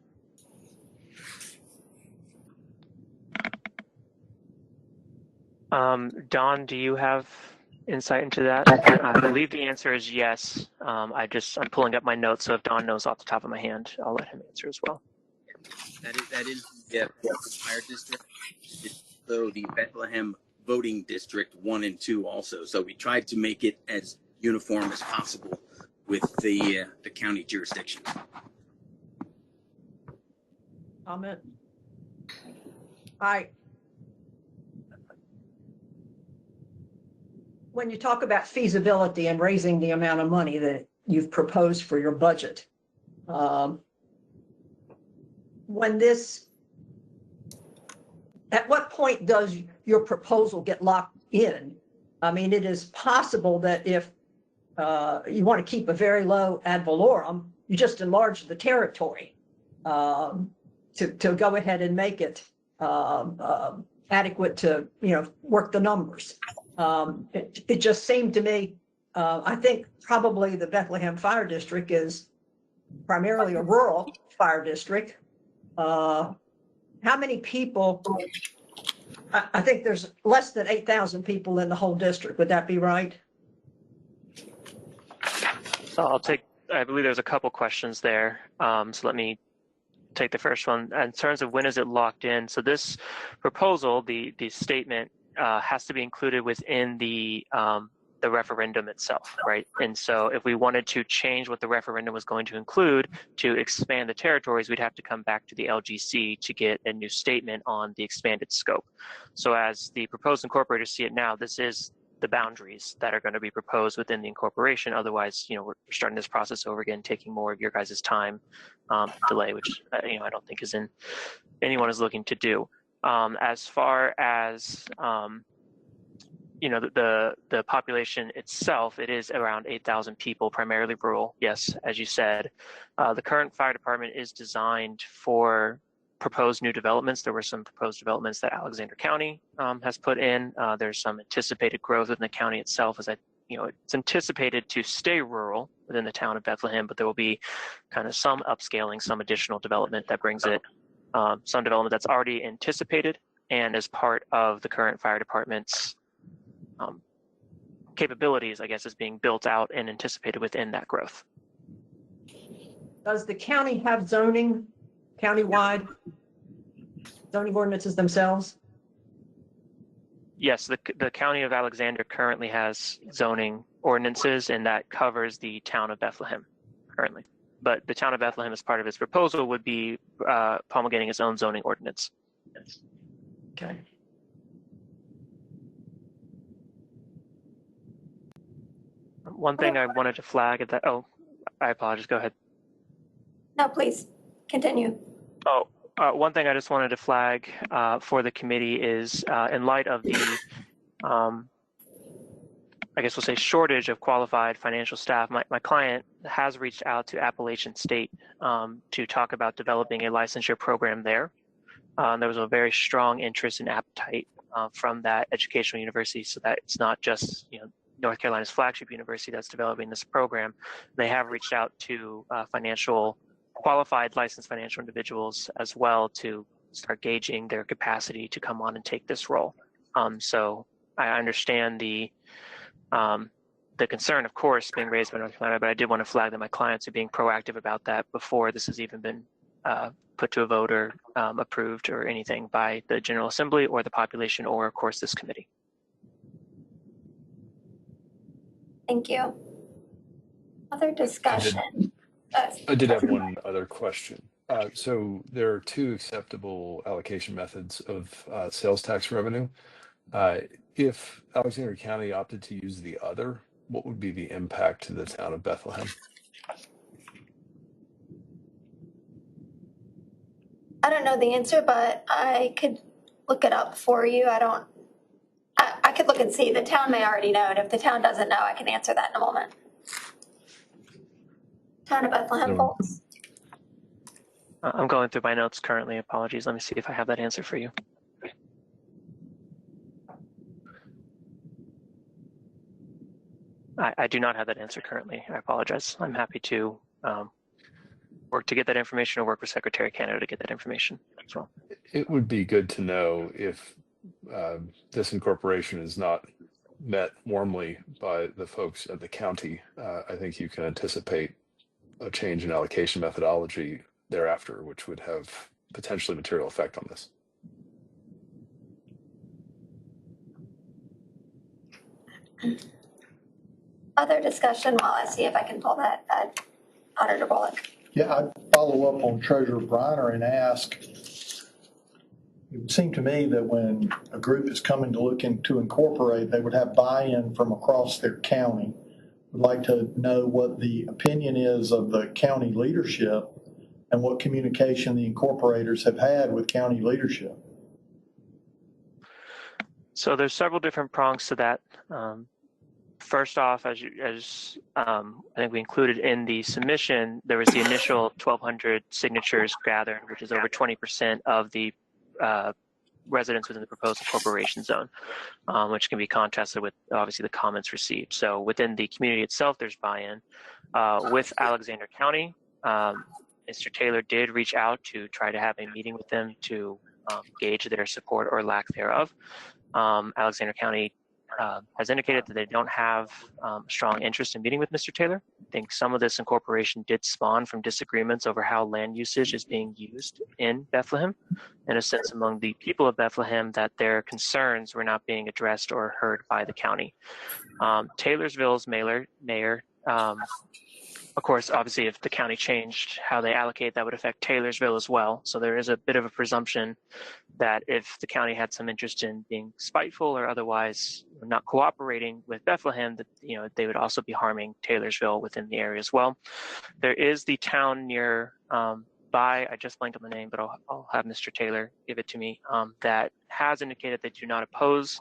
Don, do you have insight into that? I believe the answer is yes. I'm pulling up my notes, so if Don knows off the top of my hand, I'll let him answer as well. That is the fire district. So the Bethlehem voting district 1 and 2 also. So we tried to make it as uniform as possible with the county jurisdiction. Comment. When you talk about feasibility and raising the amount of money that you've proposed for your budget, at what point does your proposal get locked in? I mean, it is possible that if you want to keep a very low ad valorem, you just enlarge the territory to go ahead and make it adequate to, work the numbers. It just seemed to me, I think probably the Bethlehem Fire District is primarily a rural fire district. How many people? I think there's less than 8,000 people in the whole district. Would that be right? So I believe there's a couple questions there. So let me take the first one. In terms of when is it locked in? So this proposal, the statement, has to be included within the referendum itself, right? And so if we wanted to change what the referendum was going to include to expand the territories, we'd have to come back to the LGC to get a new statement on the expanded scope. So as the proposed incorporators see it now, this is the boundaries that are going to be proposed within the incorporation. Otherwise, we're starting this process over again, taking more of your guys' time, delay, which, I don't think anyone is looking to do. As far as, the population itself, it is around 8,000 people, primarily rural. Yes, as you said, the current fire department is designed for proposed new developments. There were some proposed developments that Alexander County has put in. There's some anticipated growth within the county itself, as it's anticipated to stay rural within the town of Bethlehem, but there will be kind of some upscaling, some additional development that brings it, some development that's already anticipated and as part of the current fire department's capabilities, I guess, is being built out and anticipated within that growth. Does the county have zoning, countywide zoning ordinances themselves? Yes, the county of Alexander currently has zoning ordinances, and that covers the town of Bethlehem currently. But the town of Bethlehem, as part of its proposal, would be promulgating its own zoning ordinance. Okay. One thing I wanted to flag at that. Oh, I apologize. Go ahead. No, please Continue. Oh, one thing I just wanted to flag for the committee is in light of the, I guess we'll say, shortage of qualified financial staff, my client has reached out to Appalachian State to talk about developing a licensure program there. There was a very strong interest and appetite from that educational university, so that it's not just North Carolina's flagship university that's developing this program. They have reached out to qualified licensed financial individuals as well to start gauging their capacity to come on and take this role. So I understand the concern, of course, being raised by North Carolina, but I did want to flag that my clients are being proactive about that before this has even been put to a vote or approved or anything by the General Assembly or the population or, of course, this committee. Thank you. Other discussion? I did have one other question. So there are two acceptable allocation methods of sales tax revenue. If Alexander County opted to use the other, what would be the impact to the town of Bethlehem? I don't know the answer, but I could look it up for you. I could look and see. The town may already know, and if the town doesn't know, I can answer that in a moment. Town of Bethlehem, folks. I'm going through my notes currently. Apologies. Let me see if I have that answer for you. I do not have that answer currently. I apologize. I'm happy to work to get that information or work with Secretary Canada to get that information as well. It would be good to know if this incorporation is not met warmly by the folks at the county. I think you can anticipate a change in allocation methodology thereafter, which would have potentially material effect on this. Other discussion while I see if I can pull that, Auditor Bullock. Yeah, I'd follow up on Treasurer Briner and ask, it would seem to me that when a group is coming to look into incorporate, they would have buy-in from across their county. Would like to know what the opinion is of the county leadership and what communication the incorporators have had with county leadership. So there's several different prongs to that. First off, as I think we included in the submission, there was the initial 1,200 signatures gathered, which is over 20% of the residents within the proposed incorporation zone, which can be contrasted with obviously the comments received. So within the community itself, there's buy-in. With Alexander County, Mr. Taylor did reach out to try to have a meeting with them to gauge their support or lack thereof. Alexander County has indicated that they don't have strong interest in meeting with Mr. Taylor. I think some of this incorporation did spawn from disagreements over how land usage is being used in Bethlehem, in a sense among the people of Bethlehem that their concerns were not being addressed or heard by the county. Taylorsville's mayor, of course, obviously, if the county changed how they allocate, that would affect Taylorsville as well. So there is a bit of a presumption that if the county had some interest in being spiteful or otherwise not cooperating with Bethlehem, that they would also be harming Taylorsville within the area as well. There is the town near I just blanked on the name, but I'll have Mr. Taylor give it to me, that has indicated they do not oppose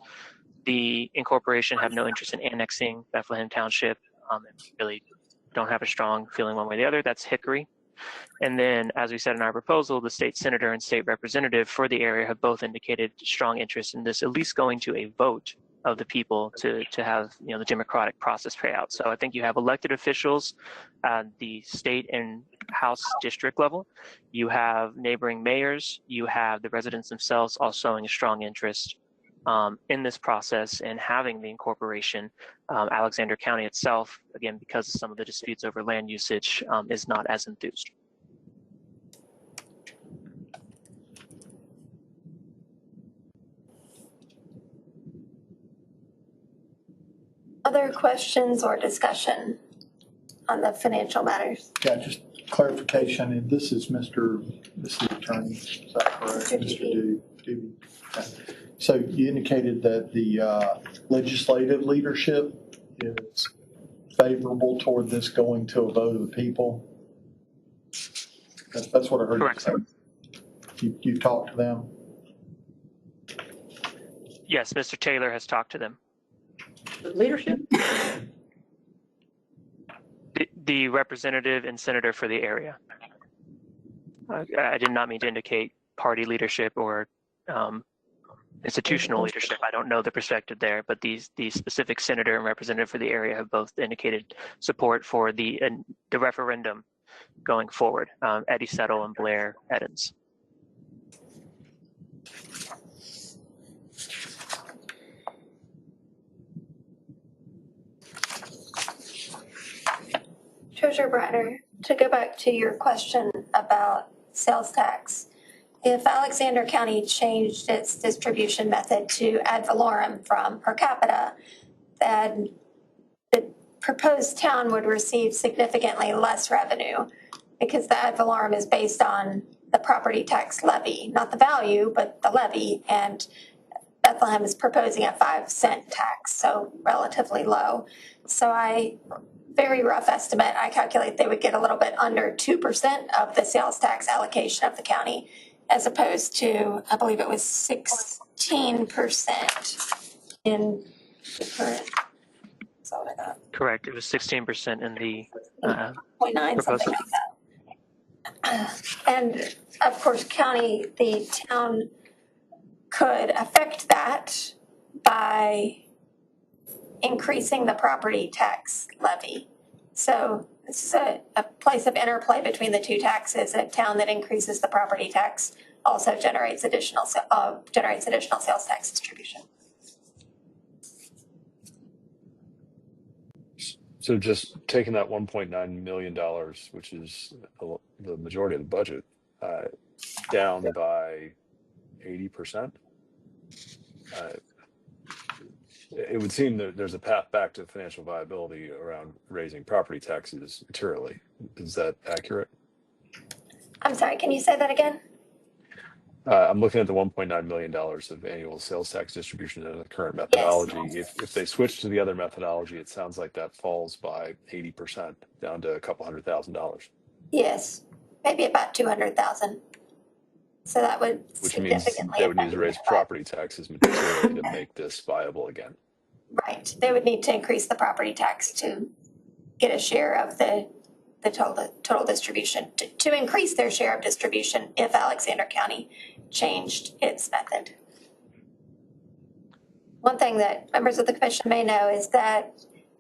the incorporation, have no interest in annexing Bethlehem Township, and really don't have a strong feeling one way or the other. That's Hickory. And then, as we said in our proposal, the state senator and state representative for the area have both indicated strong interest in this, at least going to a vote of the people to have the democratic process play out. So I think you have elected officials at the state and House district level. You have neighboring mayors. You have the residents themselves all showing a strong interest in this process and having the incorporation. Alexander County itself, again, because of some of the disputes over land usage, is not as enthused. Other questions or discussion on the financial matters? Yeah, just clarification, and this is the attorney, is that correct? Mr. Doobie. Okay. So you indicated that the legislative leadership is favorable toward this going to a vote of the people. That's what I heard you Correct, say. sir. You talked to them? Yes, Mr. Taylor has talked to them. Leadership? The representative and senator for the area. I did not mean to indicate party leadership or institutional leadership. I don't know the perspective there, but the specific senator and representative for the area have both indicated support for the referendum going forward. Eddie Settle and Blair Edens. Treasurer Brenner, to go back to your question about sales tax, if Alexander County changed its distribution method to ad valorem from per capita, then the proposed town would receive significantly less revenue because the ad valorem is based on the property tax levy, not the value, but the levy. And Bethlehem is proposing a 5-cent tax, so relatively low. So very rough estimate, I calculate they would get a little bit under 2% of the sales tax allocation of the county, as opposed to, I believe it was 16% in the current. That's all I got. Correct. It was 16% in the 0.9, something like that. And of course, the town could affect that by increasing the property tax levy. So this is a place of interplay between the two taxes. A town that increases the property tax also generates additional sales tax distribution. So just taking that $1.9 million, which is the majority of the budget, down by 80%, it would seem that there's a path back to financial viability around raising property taxes materially. Is that accurate? I'm sorry, can you say that again? I'm looking at the $1.9 million of annual sales tax distribution in the current methodology. Yes. If they switch to the other methodology, it sounds like that falls by 80% down to a couple $100,000. Yes, maybe about 200,000. So that would Which means significantly they would need to affect raise property taxes materially to make this viable again. Right, they would need to increase the property tax to get a share of the total distribution, to increase their share of distribution if Alexander County changed its method. One thing that members of the commission may know is that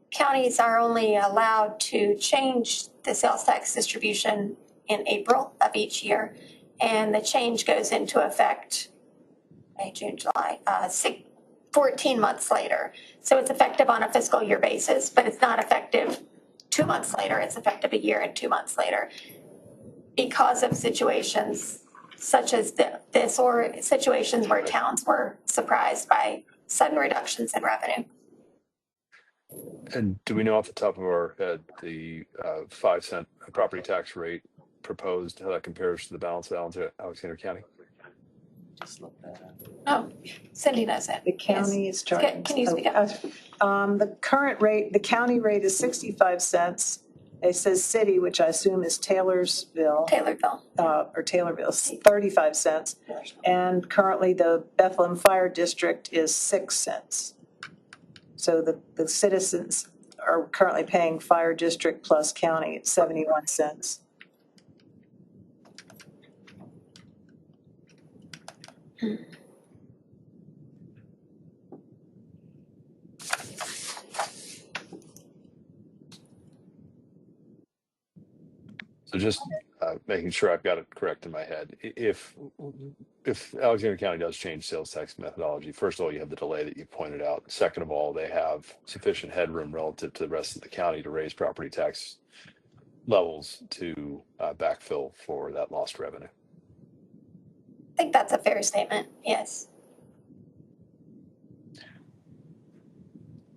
counties are only allowed to change the sales tax distribution in April of each year, and the change goes into effect May, June, July, 14 months later. So it's effective on a fiscal year basis, but it's not effective 2 months later. It's effective a year and 2 months later because of situations such as this or situations where towns were surprised by sudden reductions in revenue. And do we know off the top of our head the 5-cent property tax rate proposed, how that compares to the balance of Alexander County? Just look that up. Oh, Cindy knows it. The county is charging. Can you speak up? The current rate, the county rate is 65 cents. It says city, which I assume is Taylorsville. Or Taylorville, 35 cents. And currently the Bethlehem Fire District is 6 cents. So the citizens are currently paying fire district plus county at 71 cents. So just making sure I've got it correct in my head. If Alexander County does change sales tax methodology, first of all, you have the delay that you pointed out. Second of all, they have sufficient headroom relative to the rest of the county to raise property tax levels to backfill for that lost revenue. I think that's a fair statement, yes.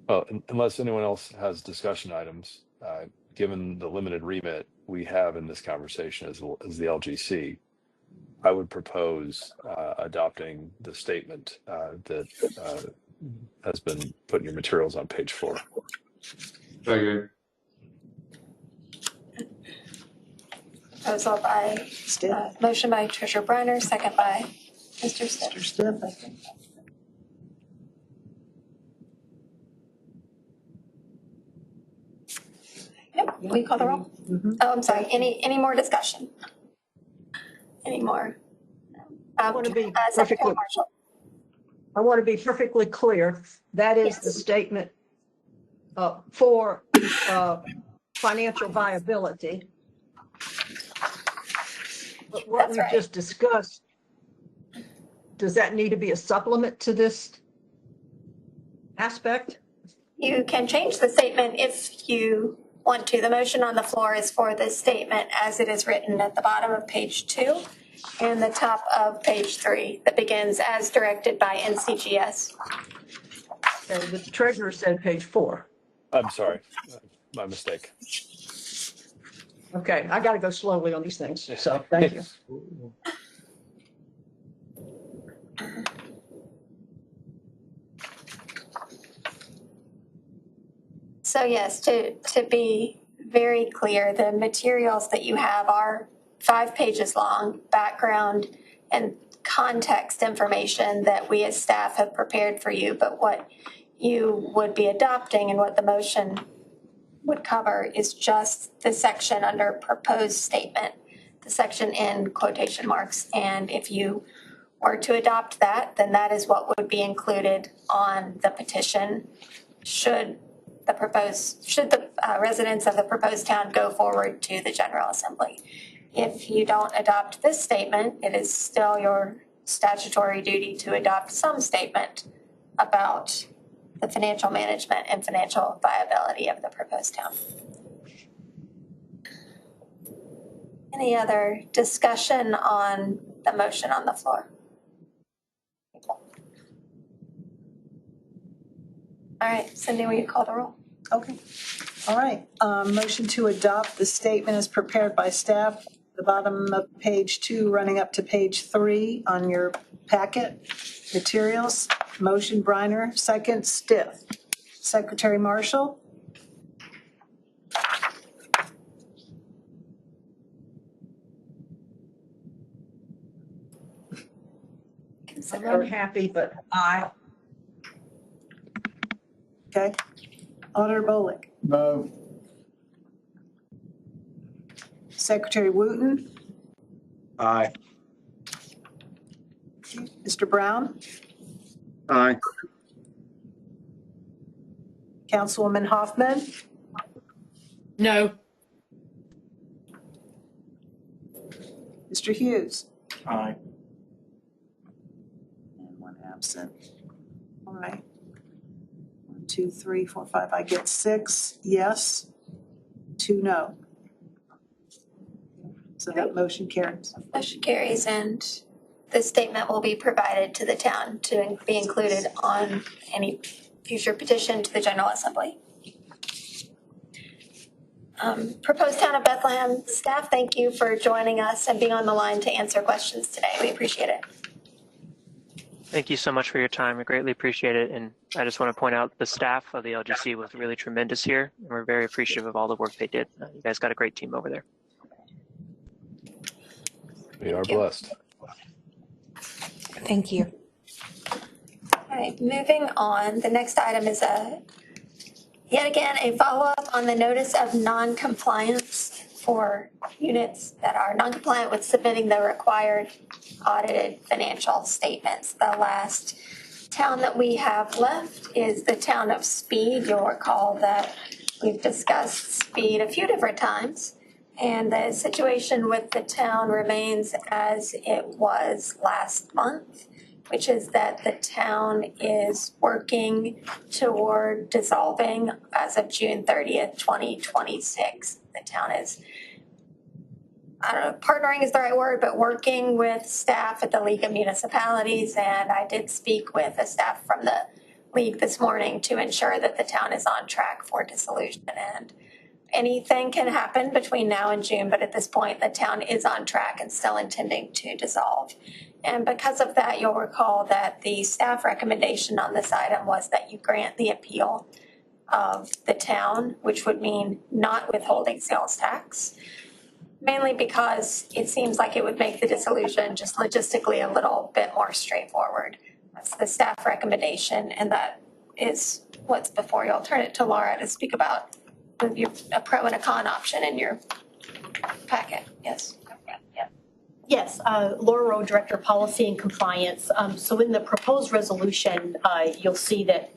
Well, unless anyone else has discussion items, given the limited remit we have in this conversation as the LGC, I would propose adopting the statement that has been put in your materials on page 4. Second. Proposal by, motion by Treasurer Briner, second by Mr. Stiff. Mr. Stiff, I think. Yep, will you call the roll? Oh, I'm sorry, any more discussion? Any more? I want to be Secretary perfectly, Marshall. I want to be perfectly clear. That is the statement for financial viability. But what we just discussed, does that need to be a supplement to this aspect? You can change the statement if you want to. The motion on the floor is for this statement as it is written at the bottom of page 2 and the top of page 3 that begins as directed by NCGS. Okay, the treasurer said page 4. I'm sorry, my mistake. Okay, I got to go slowly on these things, so thank you. So yes, to be very clear, the materials that you have are 5 pages long, background and context information that we as staff have prepared for you. But what you would be adopting and what the motion would cover is just the section under proposed statement, the section in quotation marks. And if you were to adopt that, then that is what would be included on the petition should the residents of the proposed town go forward to the General Assembly. If you don't adopt this statement, it is still your statutory duty to adopt some statement about the financial management and financial viability of the proposed town. Any other discussion on the motion on the floor? All right, Cindy, will you call the roll? Okay. All right. Motion to adopt the statement as prepared by staff, the bottom of page 2, running up to page 3 on your packet materials. Motion Briner, second Stiff. Secretary Marshall? I'm unhappy, but aye. Okay. Auditor Bolick? No. Secretary Wooten? Aye. Mr. Brown? Aye. Councilwoman Hoffman? No. Mr. Hughes? Aye. And 1 absent. All right. 1, 2, 3, 4, 5. I get 6 yes, 2 no. So that motion carries. Motion carries, and the statement will be provided to the town to be included on any future petition to the General Assembly. Proposed Town of Bethlehem staff, thank you for joining us and being on the line to answer questions today. We appreciate it. Thank you so much for your time. I greatly appreciate it. And I just want to point out the staff of the LGC was really tremendous here. And we're very appreciative of all the work they did. You guys got a great team over there. We are blessed. Thank you. All right, moving on. The next item is yet again a follow-up on the notice of non-compliance for units that are non-compliant with submitting the required audited financial statements. The last town that we have left is the town of Speed. You'll recall that we've discussed Speed a few different times, and the situation with the town remains as it was last month, which is that the town is working toward dissolving as of June 30th, 2026. The town is, I don't know, partnering is the right word, but working with staff at the League of Municipalities. And I did speak with a staff from the League this morning to ensure that the town is on track for dissolution. And anything can happen between now and June, but at this point, the town is on track and still intending to dissolve. And because of that, you'll recall that the staff recommendation on this item was that you grant the appeal of the town, which would mean not withholding sales tax, mainly because it seems like it would make the dissolution just logistically a little bit more straightforward. That's the staff recommendation, and that is what's before you. I'll turn it to Laura to speak about a pro and a con option in your packet. Yes. Yes, Laura Rowe, Director of Policy and Compliance. So in the proposed resolution, you'll see that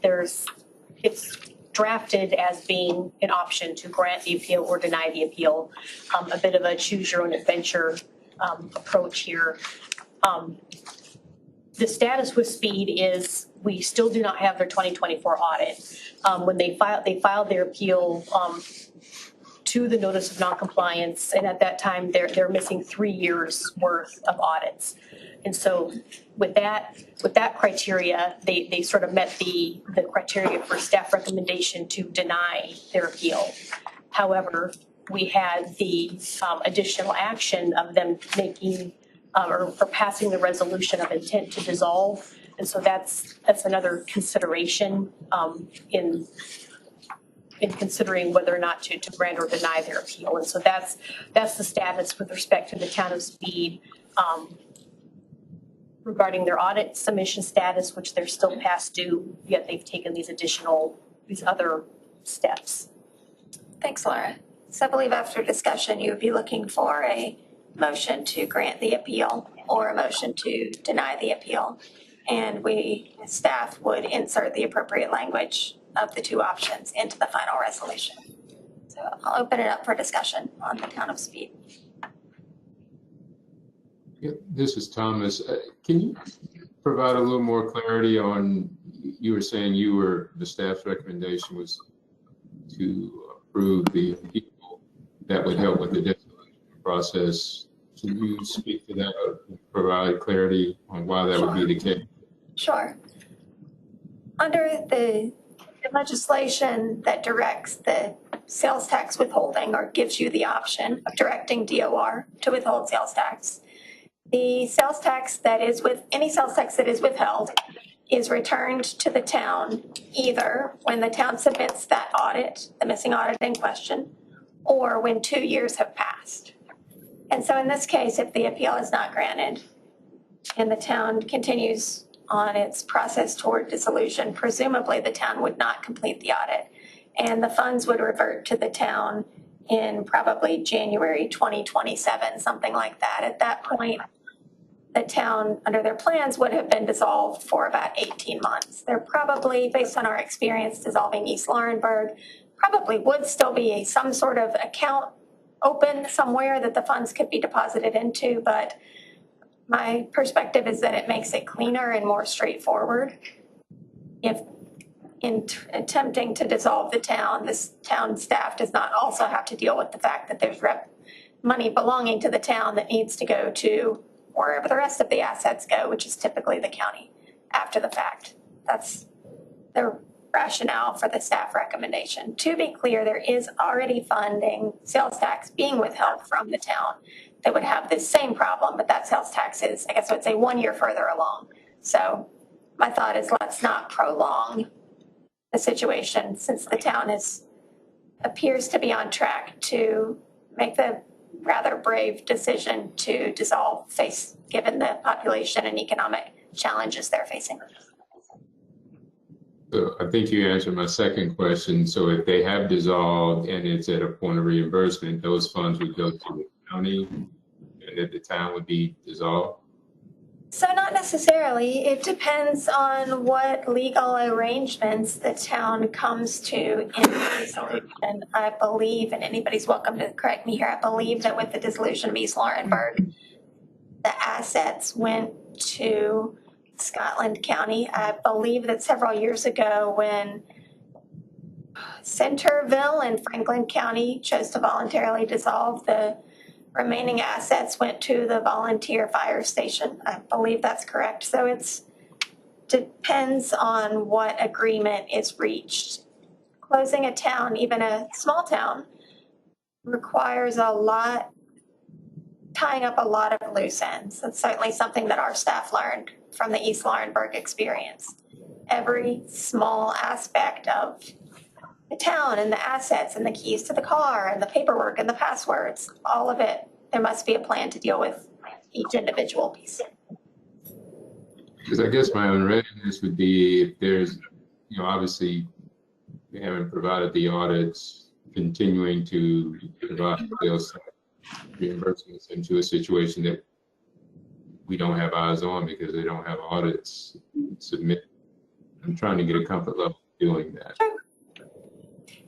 it's drafted as being an option to grant the appeal or deny the appeal, a bit of a choose your own adventure approach here. The status with Speed is we still do not have their 2024 audit. When they filed their appeal to the notice of noncompliance, and at that time they're missing 3 years worth of audits. And so with that criteria, they sort of met the criteria for staff recommendation to deny their appeal. However, we had the additional action of them making or passing the resolution of intent to dissolve. And so that's another consideration in considering whether or not to grant or deny their appeal. And so that's the status with respect to the town of Speed regarding their audit submission status, which they're still past due, yet they've taken these other steps. Thanks, Laura. So I believe after discussion, you would be looking for a motion to grant the appeal or a motion to deny the appeal. And we, staff, would insert the appropriate language of the two options into the final resolution. So I'll open it up for discussion on the town of Speed. Yeah, this is Thomas. Can you provide a little more clarity on, you were saying the staff's recommendation was to approve the people that would help with the dissolution process. Can you speak to that or provide clarity on why that would be the case? Sure. Under the legislation that directs the sales tax withholding, or gives you the option of directing DOR to withhold sales tax, the sales tax that is any sales tax that is withheld is returned to the town either when the town submits that audit, the missing audit in question, or when 2 years have passed. And so in this case, if the appeal is not granted and the town continues on its process toward dissolution, presumably the town would not complete the audit, and the funds would revert to the town in probably January 2027, something like that. At that point, the town, under their plans, would have been dissolved for about 18 months. They're probably, based on our experience dissolving East Laurinburg, probably would still be some sort of account open somewhere that the funds could be deposited into, but my perspective is that it makes it cleaner and more straightforward. If in attempting to dissolve the town, this town staff does not also have to deal with the fact that there's money belonging to the town that needs to go to wherever the rest of the assets go, which is typically the county after the fact. That's the rationale for the staff recommendation. To be clear, there is already funding, sales tax being withheld from the town that would have this same problem, but that sales tax is, I guess I would say, 1 year further along. So my thought is let's not prolong the situation, since the town appears to be on track to make the rather brave decision to dissolve, given the population and economic challenges they're facing. So I think you answered my second question. So if they have dissolved and it's at a point of reimbursement, those funds would go to the county and that the town would be dissolved? So not necessarily. It depends on what legal arrangements the town comes to in the dissolution. I believe, and anybody's welcome to correct me here, I believe that with the dissolution of East Laurinburg, the assets went to Scotland County. I believe that several years ago when Centerville and Franklin County chose to voluntarily dissolve, the remaining assets went to the volunteer fire station. I believe that's correct. So it depends on what agreement is reached. Closing a town, even a small town, requires tying up a lot of loose ends. That's certainly something that our staff learned from the East Laurinburg experience. Every small aspect of the town and the assets and the keys to the car and the paperwork and the passwords, all of it there must be a plan to deal with each individual piece. Because I guess my unreadiness would be if there's, obviously we haven't provided the audits, continuing to provide sales reimbursements into a situation that we don't have eyes on because they don't have audits submitted. I'm trying to get a comfort level doing that.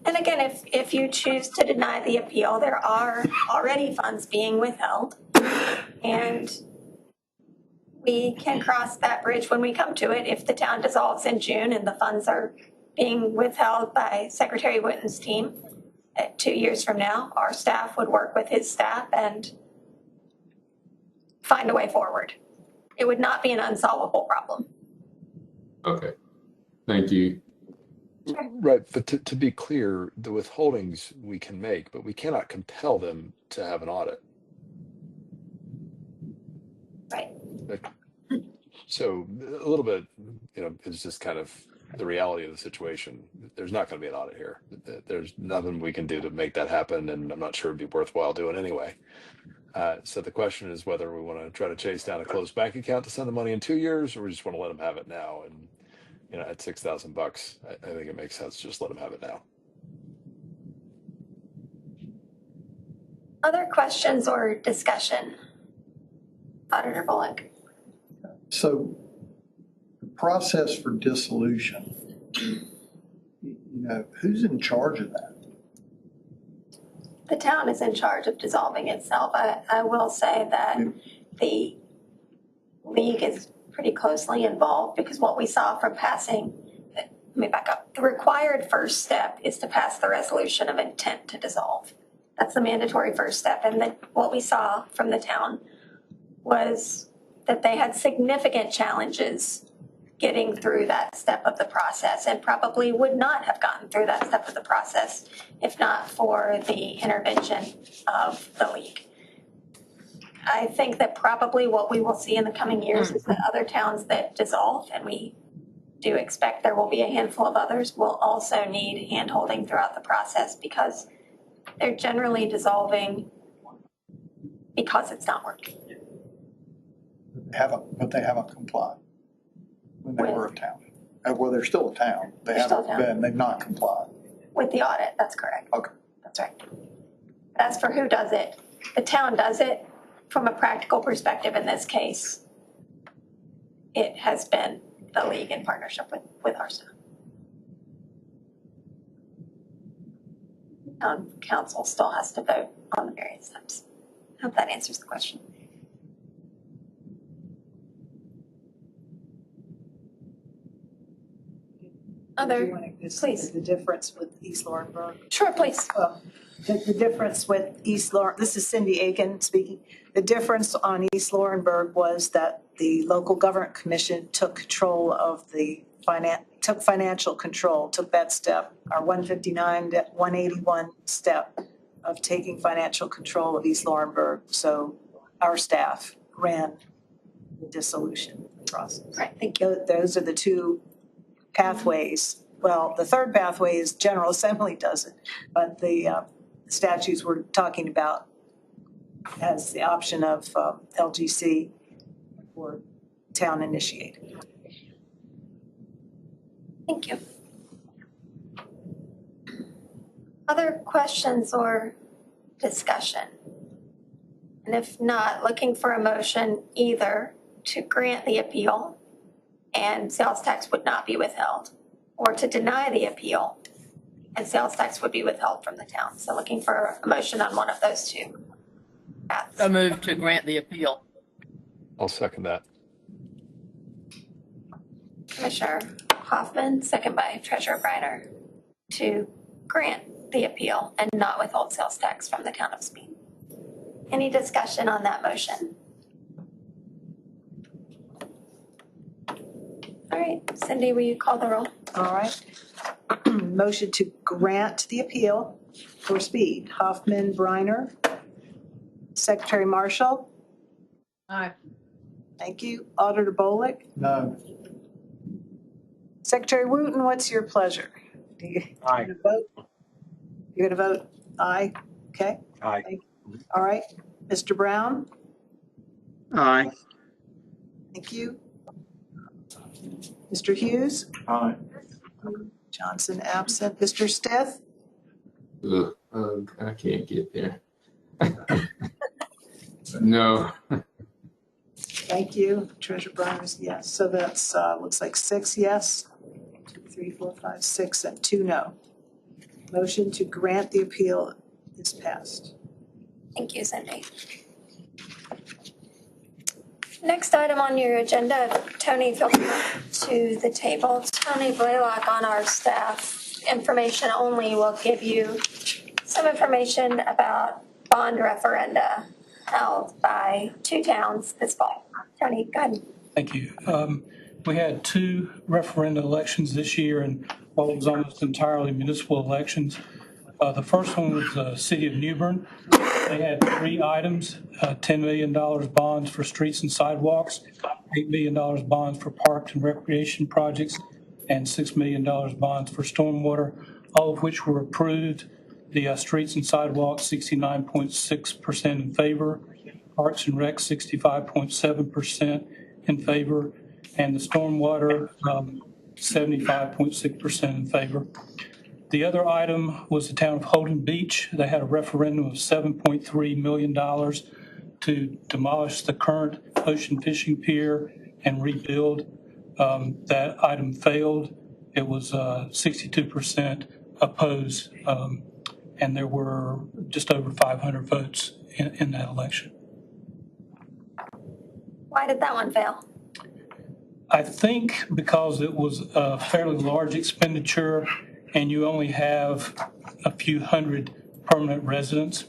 And again, if you choose to deny the appeal, there are already funds being withheld. And we can cross that bridge when we come to it. If the town dissolves in June and the funds are being withheld by Secretary Wooten's team 2 years from now, our staff would work with his staff and find a way forward. It would not be an unsolvable problem. Okay, thank you. Right, but to be clear, the withholdings we can make, but we cannot compel them to have an audit. Right. So a little bit, is just kind of the reality of the situation. There's not going to be an audit here. There's nothing we can do to make that happen, and I'm not sure it'd be worthwhile doing anyway. So the question is whether we want to try to chase down a closed bank account to send the money in 2 years, or we just want to let them have it now. And at $6,000, I think it makes sense to just let them have it now. Other questions or discussion? Auditor Bullock. So the process for dissolution, who's in charge of that? The town is in charge of dissolving itself. I will say that the league is pretty closely involved because what we saw from passing, let me back up. The required first step is to pass the resolution of intent to dissolve. That's the mandatory first step. And then what we saw from the town was that they had significant challenges getting through that step of the process and probably would not have gotten through that step of the process if not for the intervention of the league. I think that probably what we will see in the coming years is that other towns that dissolve, and we do expect there will be a handful of others, will also need handholding throughout the process because they're generally dissolving because it's not working. But they haven't complied when they were a town. Well, they're still a town. They've not complied. With the audit, that's correct. Okay. That's right. As for who does it, the town does it. From a practical perspective in this case, it has been the league in partnership with our staff. Town council still has to vote on the various steps. I hope that answers the question. Please. The difference with East Laurinburg. Sure, please. The difference with East Laurinburg, this is Cindy Aiken speaking. The difference on East Laurinburg was that the local government commission took control of took financial control, took that step, our 159 to 181 step of taking financial control of East Laurinburg. So our staff ran the dissolution process. Right, thank you. Those are the two pathways. Well, the third pathway is General Assembly does it, but the statutes we're talking about as the option of LGC or town initiated. Thank you. Other questions or discussion? And if not, looking for a motion either to grant the appeal and sales tax would not be withheld, or to deny the appeal and sales tax would be withheld from the town. So looking for a motion on one of those two paths. I move to grant the appeal. I'll second that. Commissioner Hoffman, second by Treasurer Briner, to grant the appeal and not withhold sales tax from the town of Speed. Any discussion on that motion? All right, Cindy, will you call the roll? All right. Motion to grant the appeal for Speed. Hoffman, Briner. Secretary Marshall. Aye. Thank you. Auditor Bullock. No. Secretary Wooten, what's your pleasure? Aye. You're going to vote aye? Okay. Aye. All right. Mr. Brown? Aye. Thank you. Mr. Hughes? Aye. Johnson absent. Mr. Stith? I can't get there. No. Thank you. Treasurer Bryan is yes. So that's, looks like 6 yes, 2, 3, 4, 5, 6, and 2 no. Motion to grant the appeal is passed. Thank you, Cindy. Next item on your agenda, Tony, feel free to the table. Tony Blaylock on our staff information only will give you some information about bond referenda held by 2 towns this fall. Tony, go ahead. Thank you. We had 2 referenda elections this year and what was almost entirely municipal elections. The first one was the city of New Bern. They had 3 items, $10 million bonds for streets and sidewalks, $8 million bonds for parks and recreation projects, and $6 million bonds for stormwater, all of which were approved. The streets and sidewalks, 69.6% in favor, parks and rec, 65.7% in favor, and the stormwater, 75.6% in favor. The other item was the town of Holden Beach. They had a referendum of $7.3 million to demolish the current ocean fishing pier and rebuild. That item failed. It was 62% opposed, and there were just over 500 votes in that election. Why did that one fail? I think because it was a fairly large expenditure and you only have a few hundred permanent residents.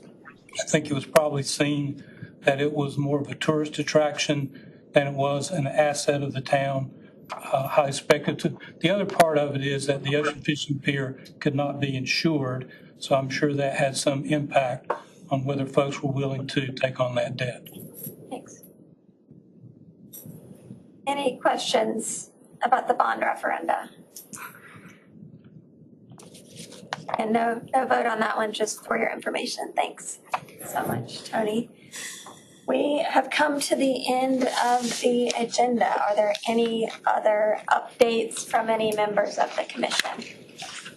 I think it was probably seen that it was more of a tourist attraction than it was an asset of the town, highly speculative. The other part of it is that the ocean fishing pier could not be insured, so I'm sure that had some impact on whether folks were willing to take on that debt. Thanks. Any questions about the bond referenda? And no vote on that one, just for your information. Thanks so much, Tony. We have come to the end of the agenda. Are there any other updates from any members of the commission?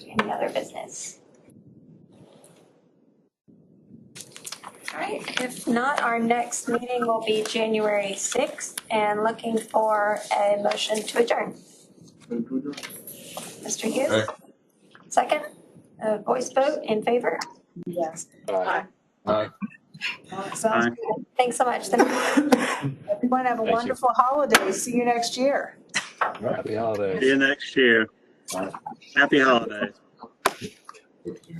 Any other business? All right, if not, our next meeting will be January 6th, and looking for a motion to adjourn. Mr. Hughes? Aye. Second? A voice vote in favor? Yes. Aye. Aye. Sounds good. Thanks so much. Everyone have a wonderful holiday. See you next year. Happy holidays. See you next year. Happy holidays. Okay.